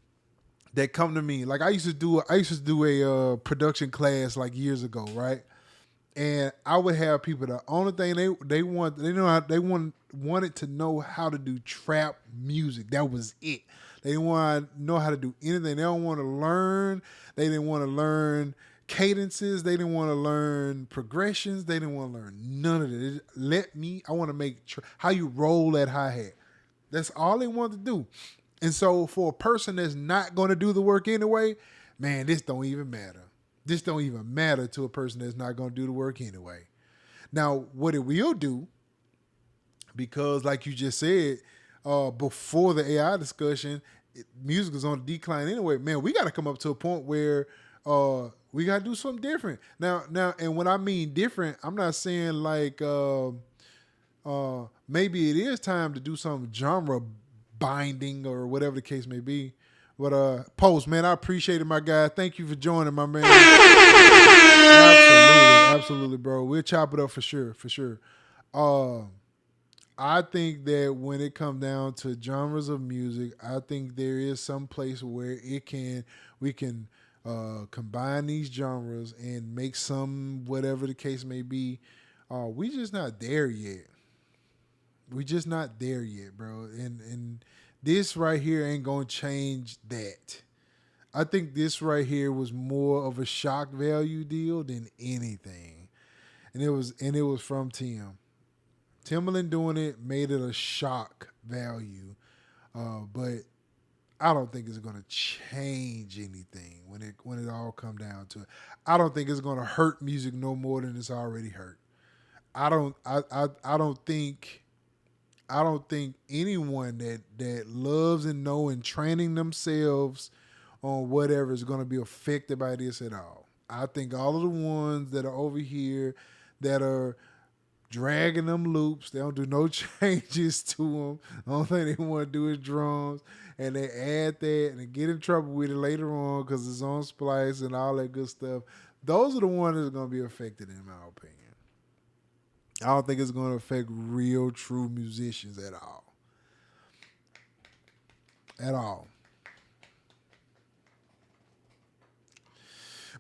that come to me, like I used to do a production class like years ago, right? And I would have people. The only thing wanted to know how to do trap music. That was it. They didn't want to know how to do anything. They don't want to learn. They didn't want to learn cadences. They didn't want to learn progressions. They didn't want to learn none of it. I want to make how you roll that hi-hat. That's all they want to do. And so for a person that's not going to do the work anyway, man, this don't even matter. This don't even matter to a person that's not going to do the work anyway. Now, what it will do, because like you just said, before the AI discussion, music is on the decline anyway. Man, we got to come up to a point where we got to do something different. Now, and when I mean different, I'm not saying like maybe it is time to do some genre binding or whatever the case may be. But Post, man, I appreciate it, my guy. Thank you for joining, my man. Absolutely, bro. We'll chop it up for sure. I think that when it comes down to genres of music, I think there is some place where we can combine these genres and make some whatever the case may be. We just not there yet. We just not there yet, bro. And this right here ain't gonna change that. I think this right here was more of a shock value deal than anything, and it was from Tim. Timbaland doing it made it a shock value, but I don't think it's gonna change anything when it all come down to it. I don't think it's gonna hurt music no more than it's already hurt. I don't think anyone that loves and know and training themselves on whatever is going to be affected by this at all. I think all of the ones that are over here that are dragging them loops, they don't do no changes to them. The only thing they want to do is drums, and they add that and they get in trouble with it later on because it's on Splice and all that good stuff. Those are the ones that are going to be affected, in my opinion. I don't think it's going to affect real, true musicians at all. At all.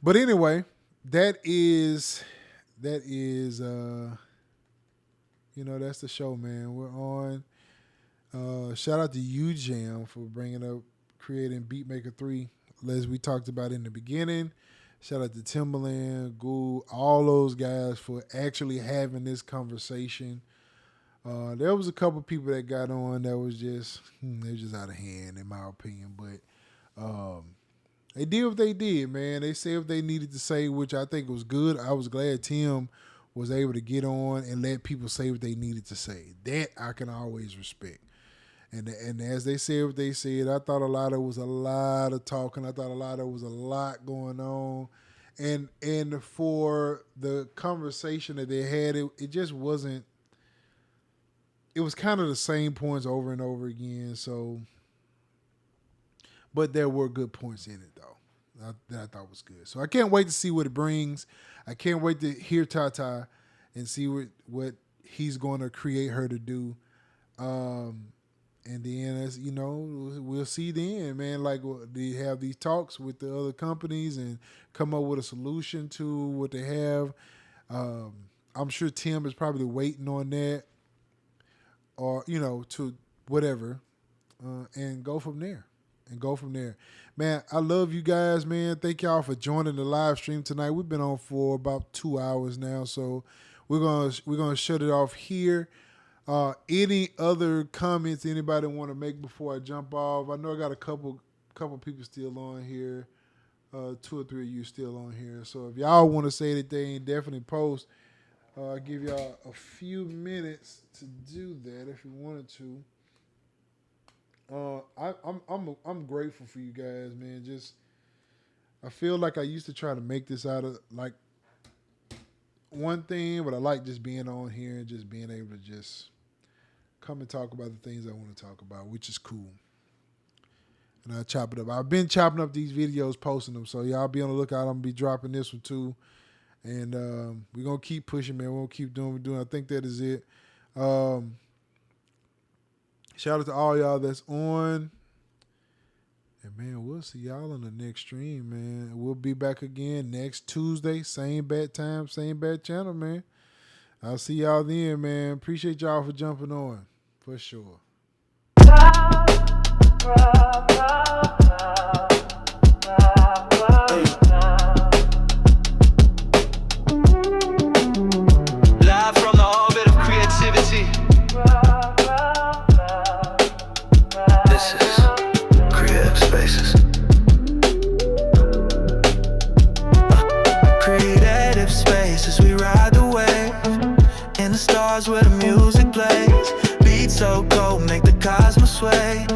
But anyway, that is that's the show, man. We're on. Shout out to UJam for bringing up creating Beatmaker 3, as we talked about in the beginning. Shout out to Timbaland, Ghoul, all those guys for actually having this conversation. There was a couple people that got on that was just they were just out of hand, in my opinion. But they did what they did, man. They said what they needed to say, which I think was good. I was glad Tim was able to get on and let people say what they needed to say. That I can always respect. And as they said what they said, I thought a lot of it was a lot of talking. I thought a lot of it was a lot going on. And for the conversation that they had, it just wasn't, it was kind of the same points over and over again. So, but there were good points in it, though, that I thought was good. So I can't wait to see what it brings. I can't wait to hear Tata and see what he's going to create her to do. And then, as you know, we'll see then, man. Like, they have these talks with the other companies and come up with a solution to what they have. I'm sure Tim is probably waiting on that, or to whatever, and go from there. Man, I love you guys, man. Thank y'all for joining the live stream tonight. We've been on for about 2 hours now, so we're gonna shut it off here. Any other comments anybody want to make before I jump off? I know I got a couple people still on here. 2 or 3 of you still on here. So if y'all want to say anything, definitely post. I'll give y'all a few minutes to do that if you wanted to. I'm grateful for you guys, man. Just I feel like I used to try to make this out of like one thing, but I like just being on here and just being able to just come and talk about the things I want to talk about, which is cool. And I chop it up. I've been chopping up these videos, posting them, so y'all be on the lookout. I'm going to be dropping this one too. And we're going to keep pushing, man. We're going to keep doing what we're doing. I think that is it. Shout out to all y'all that's on. And, man, we'll see y'all on the next stream, man. We'll be back again next Tuesday. Same bat time, same bat channel, man. I'll see y'all then, man. Appreciate y'all for jumping on, for sure. Live from the orbit of creativity. This is Creative Spaces. Creative Spaces, we ride the wave. In the stars where the music plays. Beats so cold, make the cosmos sway.